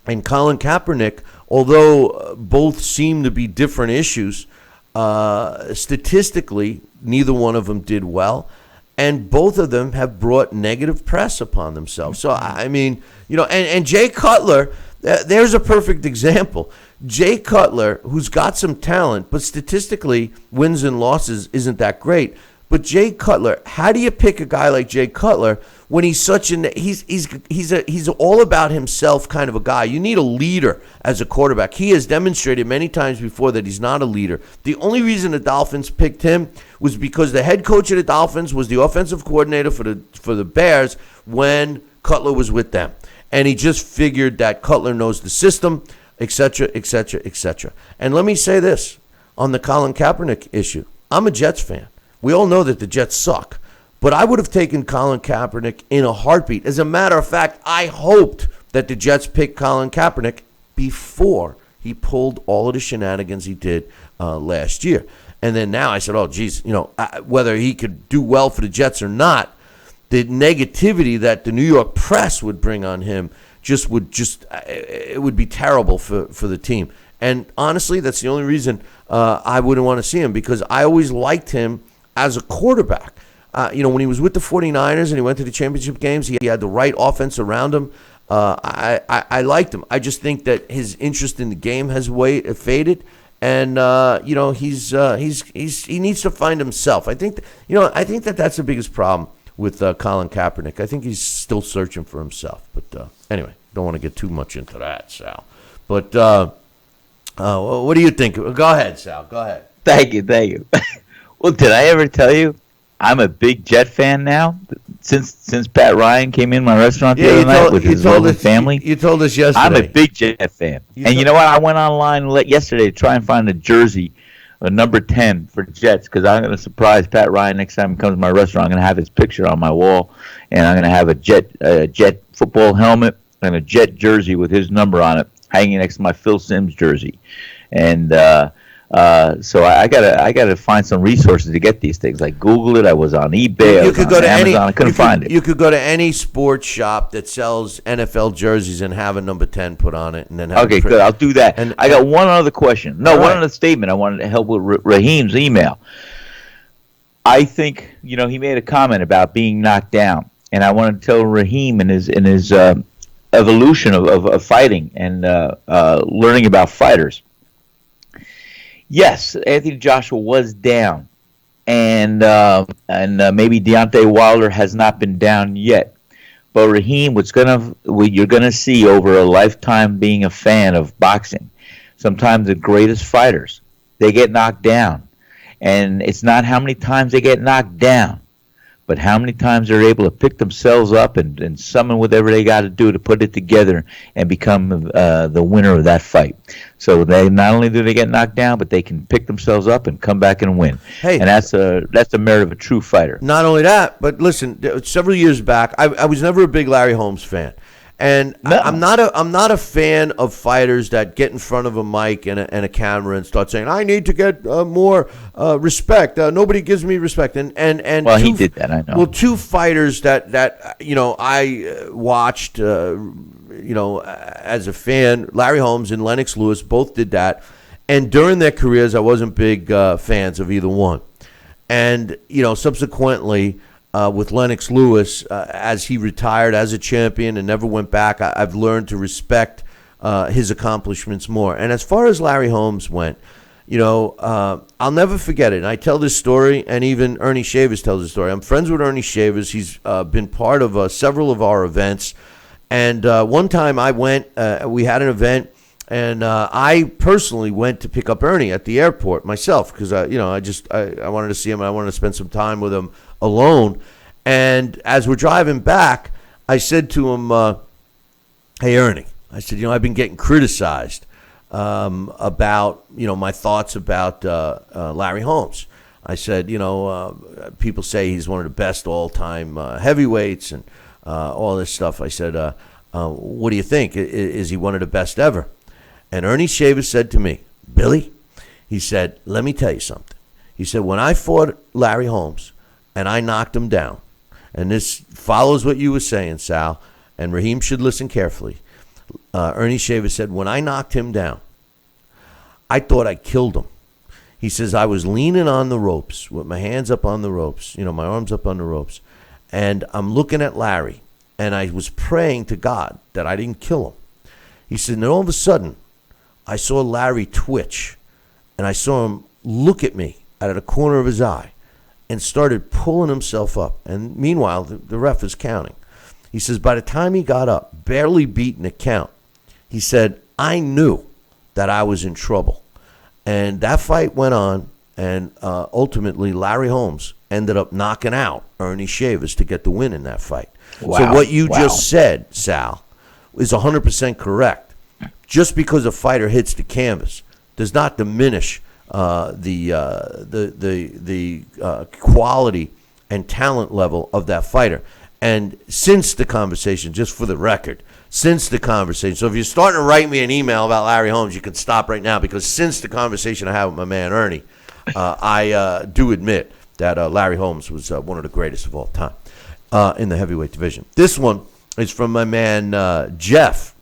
and Colin Kaepernick, although both seem to be different issues, statistically, neither one of them did well. And both of them have brought negative press upon themselves. So, I mean, and Jay Cutler, there's a perfect example. Jay Cutler, who's got some talent, but statistically, wins and losses isn't that great. But Jay Cutler, how do you pick a guy like Jay Cutler when he's he's all about himself kind of a guy? You need a leader as a quarterback. He has demonstrated many times before that he's not a leader. The only reason the Dolphins picked him was because the head coach of the Dolphins was the offensive coordinator for the Bears when Cutler was with them. And he just figured that Cutler knows the system, et cetera, et cetera, et cetera. And let me say this on the Colin Kaepernick issue. I'm a Jets fan. We all know that the Jets suck. But I would have taken Colin Kaepernick in a heartbeat. As a matter of fact, I hoped that the Jets picked Colin Kaepernick before he pulled all of the shenanigans he did last year. And then now I said, oh, geez, whether he could do well for the Jets or not, the negativity that the New York press would bring on him it would be terrible for the team. And honestly, that's the only reason I wouldn't want to see him, because I always liked him as a quarterback. When he was with the 49ers and he went to the championship games, he had the right offense around him. I liked him. I just think that his interest in the game has faded, and he needs to find himself. I think that's the biggest problem with Colin Kaepernick. I think he's still searching for himself. But anyway, don't want to get too much into that, Sal. But what do you think? Go ahead, Sal. Go ahead. Thank you. Well, did I ever tell you I'm a big Jet fan now? Since Pat Ryan came in my restaurant the other night with his lovely family. You told us yesterday. I'm a big Jet fan. You know what? I went online yesterday to try and find a jersey, a number 10 for Jets, because I'm going to surprise Pat Ryan next time he comes to my restaurant. I'm going to have his picture on my wall, and I'm going to have a Jet football helmet and a Jet jersey with his number on it hanging next to my Phil Simms jersey. And so I gotta find some resources to get these things. Like Google it. I was on eBay. You could go to Amazon. I couldn't find it. You could go to any sports shop that sells NFL jerseys and have a number 10 put on it, and then have good. I'll do that. And I got one other question. One other statement. I wanted to help with Raheem's email. I think he made a comment about being knocked down, and I wanted to tell Raheem in his evolution of fighting and learning about fighters. Yes, Anthony Joshua was down, and maybe Deontay Wilder has not been down yet. But Raheem, you're gonna see over a lifetime being a fan of boxing, sometimes the greatest fighters, they get knocked down, and it's not how many times they get knocked down, but how many times they're able to pick themselves up and summon whatever they got to do to put it together and become the winner of that fight. So they not only do they get knocked down, but they can pick themselves up and come back and win. Hey, and that's the merit of a true fighter. Not only that, but listen, several years back, I was never a big Larry Holmes fan. And No. I'm not a fan of fighters that get in front of a mic and a camera and start saying, I need to get more respect. Nobody gives me respect. And Well, he did that, I know. Well, two fighters that I watched as a fan, Larry Holmes and Lennox Lewis, both did that. And during their careers, I wasn't big fans of either one. And subsequently, with Lennox Lewis, as he retired as a champion and never went back, I've learned to respect his accomplishments more. And as far as Larry Holmes went, I'll never forget it. And I tell this story, and even Ernie Shavers tells the story. I'm friends with Ernie Shavers. He's been part of several of our events. And one time I went, we had an event, and I personally went to pick up Ernie at the airport myself because I wanted to see him. And I wanted to spend some time with him alone. And as we're driving back, I said to him, "Hey Ernie," I said, "I've been getting criticized about my thoughts about Larry Holmes." I said, people say he's one of the best all-time heavyweights and all this stuff. I said, what do you think? Is he one of the best ever? And Ernie Shavers said to me, "Billy," he said, "let me tell you something." He said, "When I fought Larry Holmes and I knocked him down," and this follows what you were saying, Sal, and Raheem should listen carefully. Ernie Shavers said, "When I knocked him down, I thought I killed him." He says, "I was leaning on the ropes with my hands up on the ropes, my arms up on the ropes, and I'm looking at Larry, and I was praying to God that I didn't kill him." He said, and then all of a sudden, I saw Larry twitch, and I saw him look at me out of the corner of his eye and started pulling himself up. And meanwhile, the ref is counting. He says, by the time he got up, barely beating the count, he said, I knew that I was in trouble. And that fight went on, and ultimately Larry Holmes ended up knocking out Ernie Shavers to get the win in that fight. Wow. So what you just said, Sal, is 100% correct. Just because a fighter hits the canvas does not diminish the quality and talent level of that fighter. And since the conversation, just for the record, so if you're starting to write me an email about Larry Holmes, you can stop right now, because since the conversation I had with my man Ernie, I do admit that Larry Holmes was one of the greatest of all time in the heavyweight division. This one is from my man Jeff.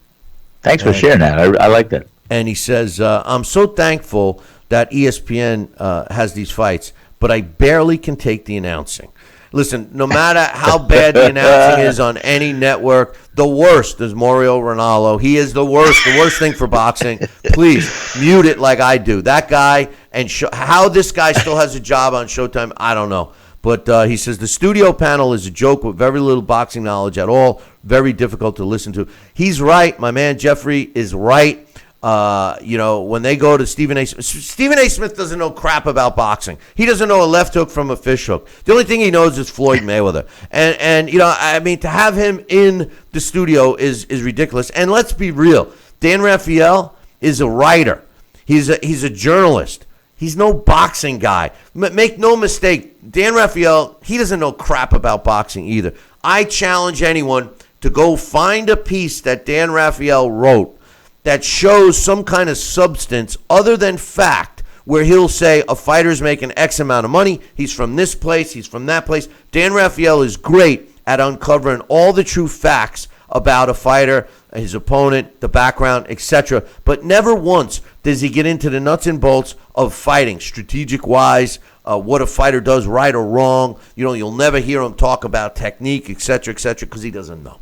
Thanks for sharing that. I like that. And he says, I'm so thankful that ESPN has these fights, but I barely can take the announcing. Listen, no matter how bad the announcing is on any network, the worst is Mario Ronaldo. He is the worst thing for boxing. Please, mute it like I do. That guy, and how this guy still has a job on Showtime, I don't know. But he says the studio panel is a joke with very little boxing knowledge at all. Very difficult to listen to. He's right. My man Jeffrey is right. When they go to Stephen A. Smith doesn't know crap about boxing. He doesn't know a left hook from a fish hook. The only thing he knows is Floyd Mayweather. And to have him in the studio is ridiculous. And let's be real. Dan Raphael is a writer. He's a journalist. He's no boxing guy. Make no mistake, Dan Raphael, he doesn't know crap about boxing either. I challenge anyone to go find a piece that Dan Raphael wrote that shows some kind of substance other than fact, where he'll say a fighter's making X amount of money, he's from this place, he's from that place. Dan Raphael is great at uncovering all the true facts about a fighter, his opponent, the background, etc. But never once does he get into the nuts and bolts of fighting, strategic-wise, what a fighter does right or wrong. You'll never hear him talk about technique, etc., because he doesn't know.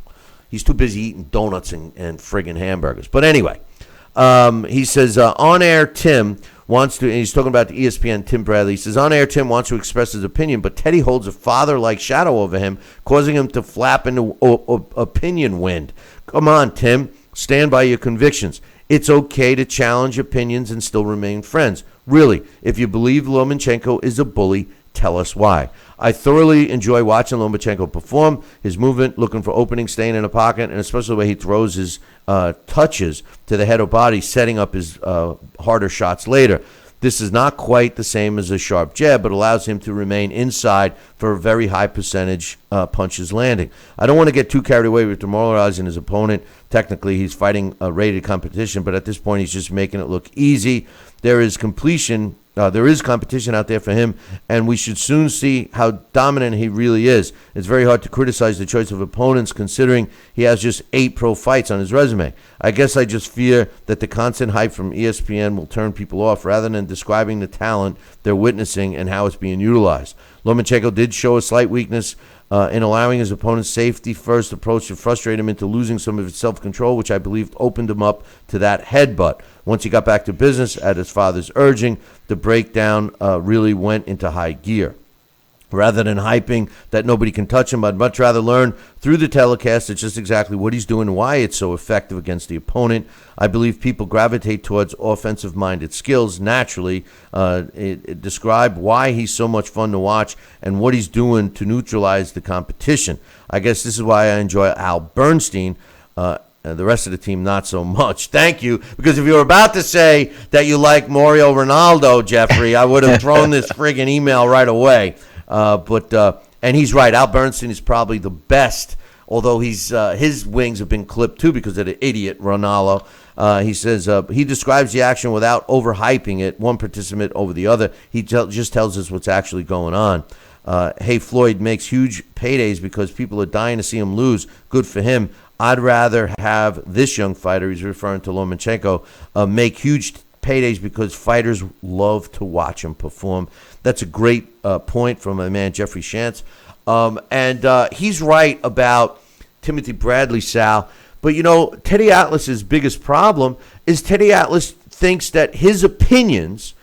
He's too busy eating donuts and friggin' hamburgers. But anyway, he says, on-air Tim wants to, and he's talking about the ESPN Tim Bradley. He says, on-air Tim wants to express his opinion, but Teddy holds a father-like shadow over him, causing him to flap into opinion wind. Come on, Tim. Stand by your convictions. It's okay to challenge opinions and still remain friends. Really, if you believe Lomachenko is a bully, tell us why. I thoroughly enjoy watching Lomachenko perform. His movement, looking for openings, staying in a pocket, and especially the way he throws his touches to the head or body, setting up his harder shots later. This is not quite the same as a sharp jab, but allows him to remain inside for a very high percentage punches landing. I don't want to get too carried away with demoralizing his opponent. Technically, he's fighting a rated competition, but at this point, he's just making it look easy. There is competition out there for him, and we should soon see how dominant he really is. It's very hard to criticize the choice of opponents considering he has just 8 pro fights on his resume. I guess I just fear that the constant hype from ESPN will turn people off rather than describing the talent they're witnessing and how it's being utilized. Lomachenko did show a slight weakness in allowing his opponent's safety-first approach to frustrate him into losing some of his self-control, which I believe opened him up to that headbutt. Once he got back to business at his father's urging, the breakdown really went into high gear. Rather than hyping that nobody can touch him, I'd much rather learn through the telecast it's just exactly what he's doing and why it's so effective against the opponent. I believe people gravitate towards offensive-minded skills naturally. Describe why he's so much fun to watch and what he's doing to neutralize the competition. I guess this is why I enjoy Al Bernstein. The rest of the team, not so much. Thank you, because if you were about to say that you like Mario Ronaldo, Jeffrey, I would have thrown this friggin' email right away. And he's right. Al Bernstein is probably the best, although his wings have been clipped too because of the idiot Ronaldo. He says he describes the action without overhyping it, one participant over the other. He just tells us what's actually going on. Hey, Floyd makes huge paydays because people are dying to see him lose. Good for him. I'd rather have this young fighter, he's referring to Lomachenko, make huge paydays because fighters love to watch him perform. That's a great point from my man Jeffrey Shantz. And he's right about Timothy Bradley, Sal. But, Teddy Atlas's biggest problem is Teddy Atlas thinks that his opinions,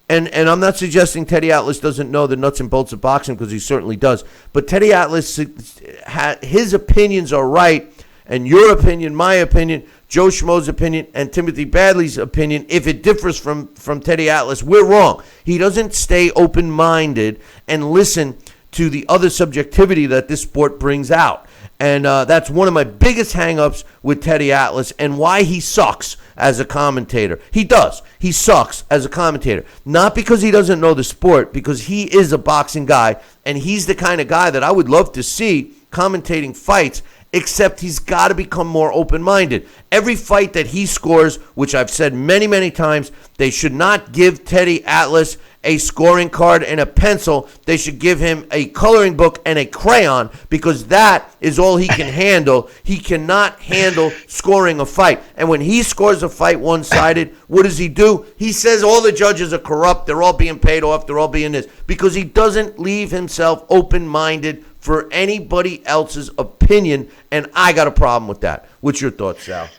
and I'm not suggesting Teddy Atlas doesn't know the nuts and bolts of boxing because he certainly does, but Teddy Atlas, his opinions are right, and your opinion, my opinion, Joe Schmo's opinion, and Timothy Bradley's opinion, if it differs from Teddy Atlas, we're wrong. He doesn't stay open-minded and listen to the other subjectivity that this sport brings out. And that's one of my biggest hang-ups with Teddy Atlas and why he sucks as a commentator. He does. He sucks as a commentator. Not because he doesn't know the sport, because he is a boxing guy, and he's the kind of guy that I would love to see commentating fights, except he's got to become more open-minded. Every fight that he scores, which I've said many, many times, they should not give Teddy Atlas a scoring card and a pencil. They should give him a coloring book and a crayon because that is all he can handle. He cannot handle scoring a fight. And when he scores a fight one-sided, what does he do? He says all the judges are corrupt. They're all being paid off. They're all being this. Because he doesn't leave himself open-minded for anybody else's opinion, and I got a problem with that. What's your thoughts, Sal?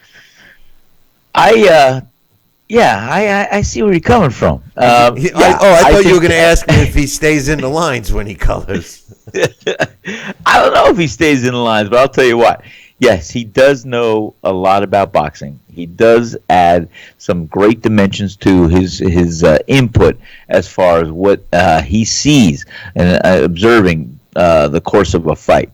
I see where you're coming from. I thought you were going to ask me if he stays in the lines when he colors. I don't know if he stays in the lines, but I'll tell you what. Yes, he does know a lot about boxing. He does add some great dimensions to his input as far as what he sees and observing the course of a fight.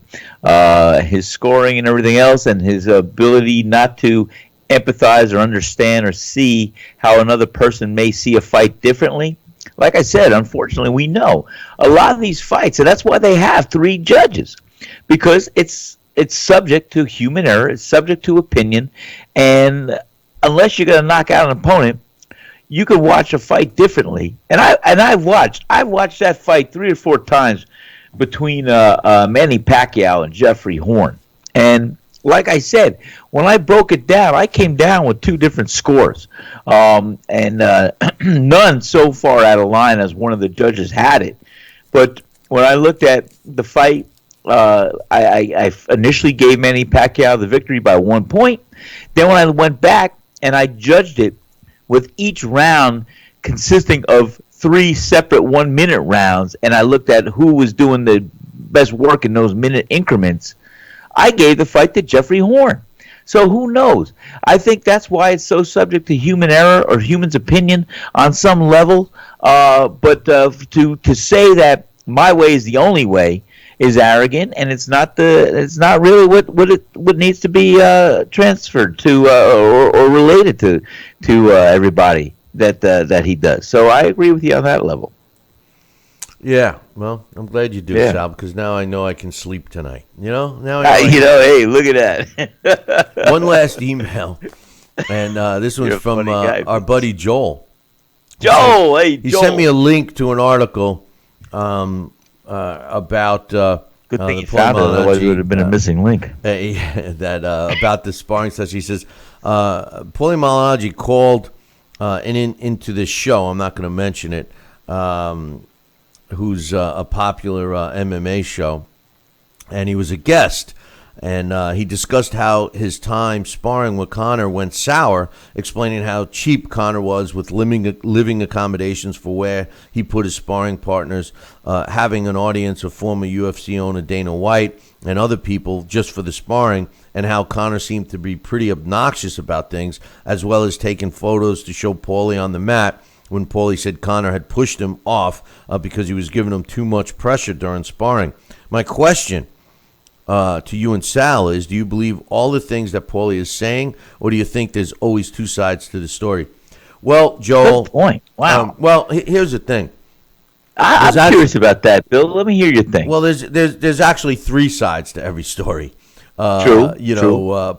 His scoring and everything else, and his ability not to empathize or understand or see how another person may see a fight differently. Like I said, unfortunately, we know a lot of these fights, and that's why they have 3 judges, because it's subject to human error, it's subject to opinion, and unless you're going to knock out an opponent, you could watch a fight differently. And I've watched that fight 3 or 4 times between Manny Pacquiao and Jeffrey Horn. And like I said, when I broke it down, I came down with 2 different scores. And none so far out of line as one of the judges had it. But when I looked at the fight, I initially gave Manny Pacquiao the victory by 1 point. Then when I went back and I judged it with each round consisting of 3 separate 1-minute rounds, and I looked at who was doing the best work in those minute increments, I gave the fight to Jeffrey Horn. So who knows? I think that's why it's so subject to human error or human's opinion on some level. But to say that my way is the only way is arrogant, and it's not really what needs to be transferred to or related to everybody that he does. So I agree with you on that level. Yeah, well, I'm glad you do, Sal, because now I know I can sleep tonight. Now I hey, look at that. One last email, and this one's from our buddy Joel. Joel, he sent me a link to an article about good thing you found it, otherwise it would have been a missing link. About the sparring session. He says Paulie Malignaggi called into this show. I'm not going to mention it. Who's a popular MMA show, and he was a guest, and he discussed how his time sparring with Conor went sour, explaining how cheap Conor was with living accommodations for where he put his sparring partners, having an audience of former UFC owner Dana White and other people just for the sparring, and how Conor seemed to be pretty obnoxious about things, as well as taking photos to show Paulie on the mat, when Paulie said Conor had pushed him off because he was giving him too much pressure during sparring. My question to you and Sal is, do you believe all the things that Paulie is saying, or do you think there's always two sides to the story? Well, Joel. Good point. Wow. Here's the thing. I'm curious about that, Bill. Let me hear your thing. Well, there's actually three sides to every story. True.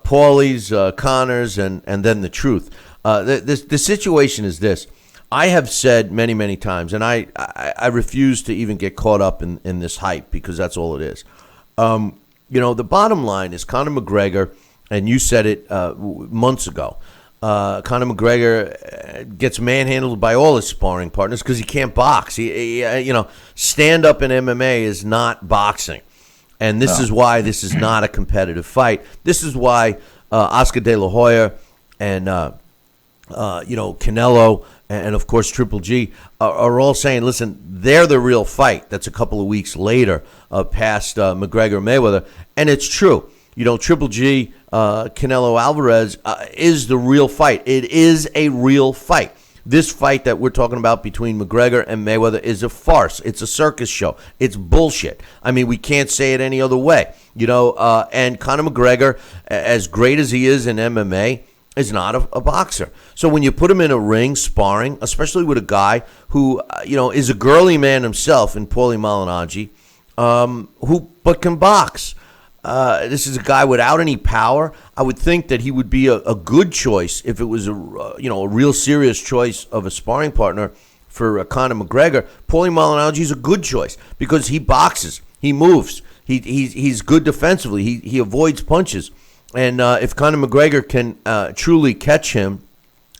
Paulie's, Conor's, and then the truth. The situation is this. I have said many, many times, and I refuse to even get caught up in this hype, because that's all it is. The bottom line is Conor McGregor, and you said it months ago, Conor McGregor gets manhandled by all his sparring partners because he can't box. Stand up in MMA is not boxing. And this is why this is not a competitive fight. This is why Oscar De La Hoya and Canelo and of course Triple G are all saying, listen, they're the real fight. That's a couple of weeks later, past McGregor Mayweather, and it's true. Triple G, Canelo Alvarez is the real fight. It is a real fight. This fight that we're talking about between McGregor and Mayweather is a farce. It's a circus show. It's bullshit. I mean, we can't say it any other way. And Conor McGregor, as great as he is in MMA, is not a boxer. So when you put him in a ring sparring, especially with a guy who, is a girly man himself in Paulie Malignaggi, who can box. This is a guy without any power. I would think that he would be a good choice if it was a real serious choice of a sparring partner for Conor McGregor. Paulie Malignaggi is a good choice because he boxes, he moves, he's good defensively, he avoids punches. And if Conor McGregor can truly catch him,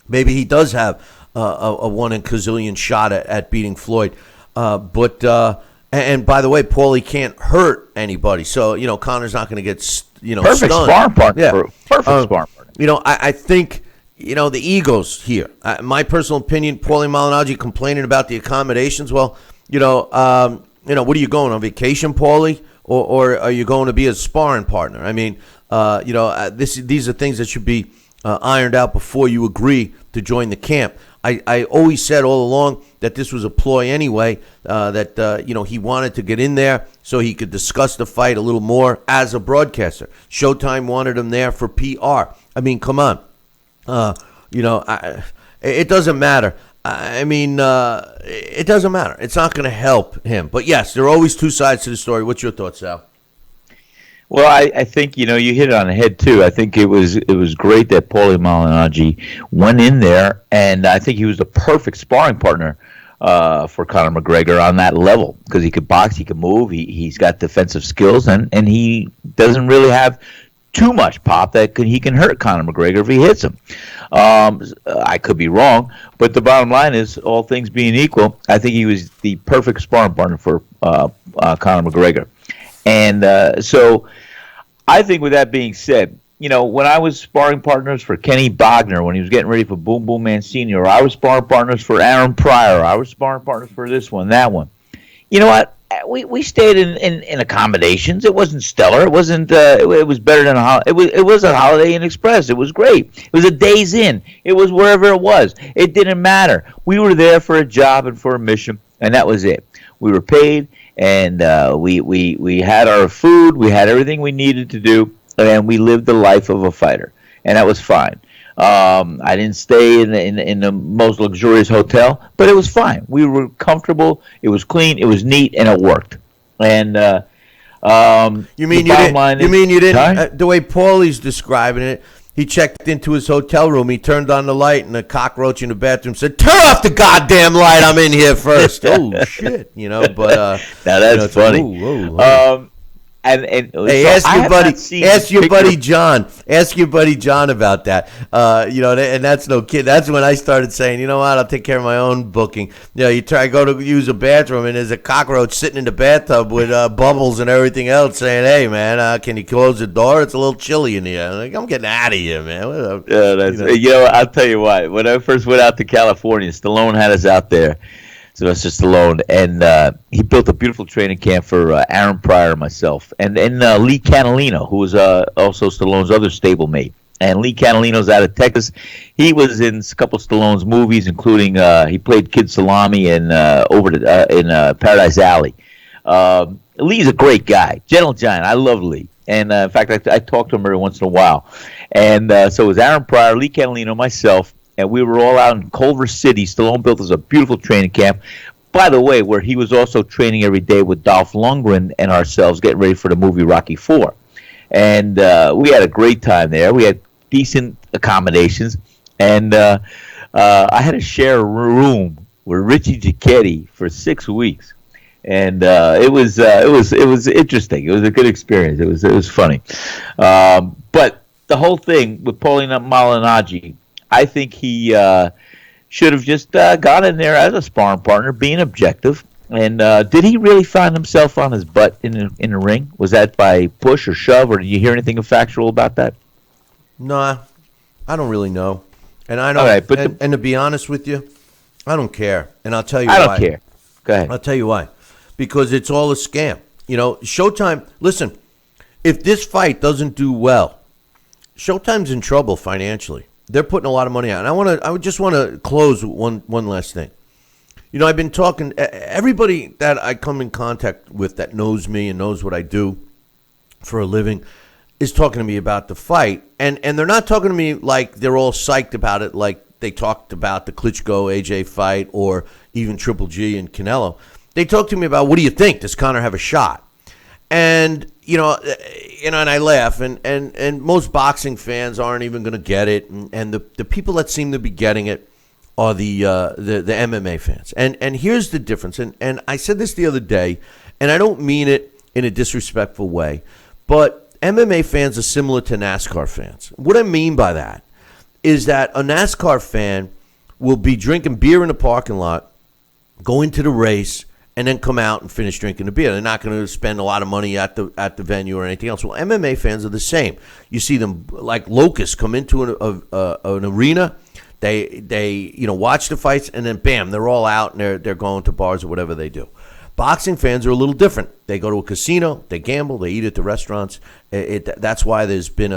maybe he does have a 1 in a gazillion shot at beating Floyd. And by the way, Paulie can't hurt anybody, so Conor's not going to get perfect stunned. sparring partner. Yeah. Perfect sparring partner. I think the ego's here. My personal opinion: Paulie Malignaggi complaining about the accommodations. Well, what are you going on vacation, Paulie, or are you going to be a sparring partner? I mean. These are things that should be ironed out before you agree to join the camp. I always said all along that this was a ploy anyway, that he wanted to get in there so he could discuss the fight a little more as a broadcaster. Showtime wanted him there for PR. I mean, come on. It doesn't matter. It doesn't matter. It's not going to help him. But, yes, there are always two sides to the story. What's your thoughts, Sal? Well, I think you hit it on the head too. I think it was great that Paulie Malignaggi went in there, and I think he was the perfect sparring partner for Conor McGregor on that level because he could box, he could move, he's got defensive skills, and he doesn't really have too much pop that he can hurt Conor McGregor if he hits him. I could be wrong, but the bottom line is, all things being equal, I think he was the perfect sparring partner for Conor McGregor. And so I think with that being said, when I was sparring partners for Kenny Bogner, when he was getting ready for Boom Boom Man Sr., I was sparring partners for Aaron Pryor. I was sparring partners for this one, that one. You know what? We stayed in accommodations. It wasn't stellar. It wasn't. It was better than it was a Holiday Inn Express. It was great. It was a Days Inn. It was wherever it was. It didn't matter. We were there for a job and for a mission, and that was it. We were paid, and we had our food, we had everything we needed to do, and we lived the life of a fighter, and that was fine. I didn't stay in the most luxurious hotel, but it was fine. We were comfortable. It was clean. It was neat, and it worked. And you mean you didn't? You mean you didn't? The way Paulie's describing it, he checked into his hotel room. He turned on the light, and the cockroach in the bathroom said, "Turn off the goddamn light. I'm in here first." Oh shit, But now that's funny. Whoa. And hey, so ask your buddy John about that. And that's no kid. That's when I started saying, you know what, I'll take care of my own booking. You go to use a bathroom, and there's a cockroach sitting in the bathtub with bubbles and everything else, saying, "Hey man, can you close the door? It's a little chilly in here." I'm getting out of here, man. I'll tell you what. When I first went out to California, Stallone had us out there. Sylvester Stallone, and he built a beautiful training camp for Aaron Pryor and myself, and Lee Catalino, who was also Stallone's other stablemate. And Lee Catalino's out of Texas. He was in a couple of Stallone's movies, including he played Kid Salami in Paradise Alley. Lee's a great guy, gentle giant. I love Lee, and in fact, I talk to him every once in a while. And so it was Aaron Pryor, Lee Catalino, myself. And we were all out in Culver City. Stallone built us a beautiful training camp, by the way, where he was also training every day with Dolph Lundgren and ourselves, getting ready for the movie Rocky IV. And we had a great time there. We had decent accommodations, and I had to share a room with Richie Giacchetti for 6 weeks. And it was interesting. It was a good experience. It was funny. But the whole thing with Paulie Malignaggi, I think he should have just got in there as a sparring partner, being objective. And did he really find himself on his butt in the ring? Was that by push or shove, or did you hear anything factual about that? Nah, I don't really know. And I don't. Right, but and to be honest with you, I don't care. And I'll tell you why. I don't care. Go ahead. I'll tell you why. Because it's all a scam. Showtime. Listen, if this fight doesn't do well, Showtime's in trouble financially. They're putting a lot of money out. And I just want to close with one last thing. I've been talking, everybody that I come in contact with that knows me and knows what I do for a living is talking to me about the fight. And they're not talking to me like they're all psyched about it, like they talked about the Klitschko-AJ fight or even Triple G and Canelo. They talk to me about, what do you think? Does Conor have a shot? And and I laugh, and most boxing fans aren't even going to get it, and the people that seem to be getting it are the MMA fans. And here's the difference, and I said this the other day, and I don't mean it in a disrespectful way, but MMA fans are similar to NASCAR fans. What I mean by that is that a NASCAR fan will be drinking beer in the parking lot, go into the race, and then come out and finish drinking the beer. They're not going to spend a lot of money at the venue or anything else. Well, MMA fans are the same. You see them like locusts come into an arena. They watch the fights, and then bam, they're all out and they're going to bars or whatever they do. Boxing fans are a little different. They go to a casino, they gamble, they eat at the restaurants. That's why there's been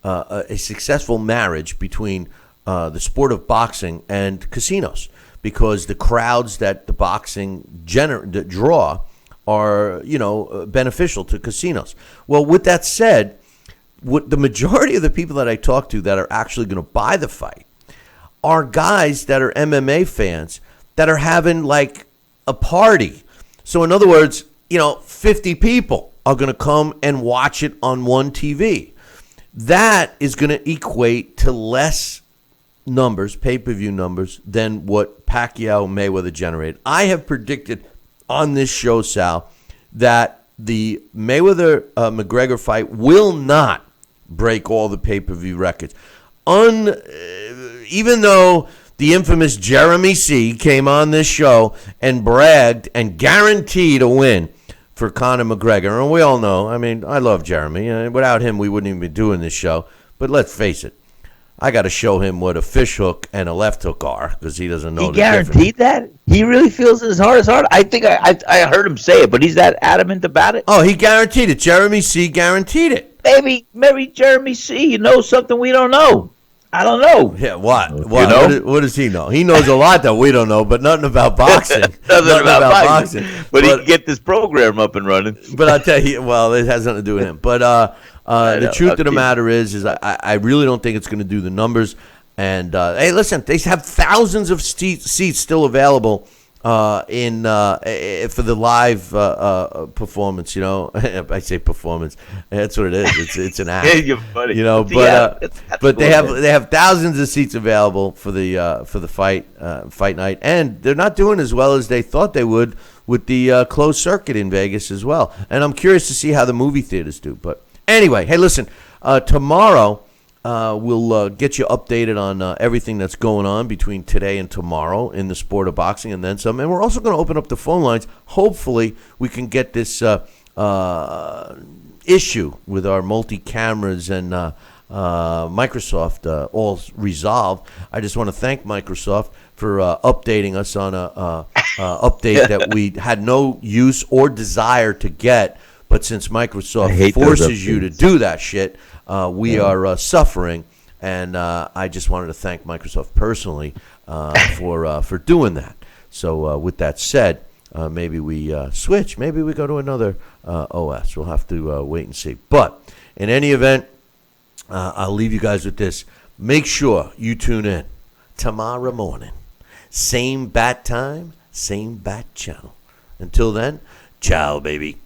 a successful marriage between the sport of boxing and casinos. Because the crowds that the boxing draw are, beneficial to casinos. Well, with that said, what the majority of the people that I talk to that are actually going to buy the fight are guys that are MMA fans that are having like a party. So in other words, 50 people are going to come and watch it on one TV. That is going to equate to less numbers, pay-per-view numbers, than what Pacquiao Mayweather generated. I have predicted on this show, Sal, that the Mayweather-McGregor fight will not break all the pay-per-view records. Even though the infamous Jeremy C. came on this show and bragged and guaranteed a win for Conor McGregor. And we all know, I love Jeremy. Without him, we wouldn't even be doing this show. But let's face it, I got to show him what a fish hook and a left hook are, because he doesn't know the difference. He guaranteed that? He really feels in his heart. I think I heard him say it, but he's that adamant about it? Oh, he guaranteed it. Jeremy C. guaranteed it. Maybe Jeremy C. knows something we don't know. I don't know. Yeah, what? You What? know? What does he know? He knows a lot that we don't know, but nothing about boxing. Nothing about boxing. But he can get this program up and running. But I'll tell you, well, it has nothing to do with him. But the truth of the matter is I really don't think it's going to do the numbers. And hey, listen, they have thousands of seats still available for the live performance. You know, I say performance. That's what it is. It's an act. You're funny. You know, but they have thousands of seats available for the fight night, and they're not doing as well as they thought they would with the closed circuit in Vegas as well. And I'm curious to see how the movie theaters do. But anyway, hey, listen, tomorrow. We'll get you updated on everything that's going on between today and tomorrow in the sport of boxing and then some. And we're also going to open up the phone lines. Hopefully, we can get this issue with our multi-cameras and Microsoft all resolved. I just want to thank Microsoft for updating us on a update that we had no use or desire to get. But since Microsoft forces you to do that shit, we are suffering, and I just wanted to thank Microsoft personally for doing that. So with that said, maybe we switch. Maybe we go to another OS. We'll have to wait and see. But in any event, I'll leave you guys with this. Make sure you tune in tomorrow morning. Same bat time, same bat channel. Until then, ciao, baby.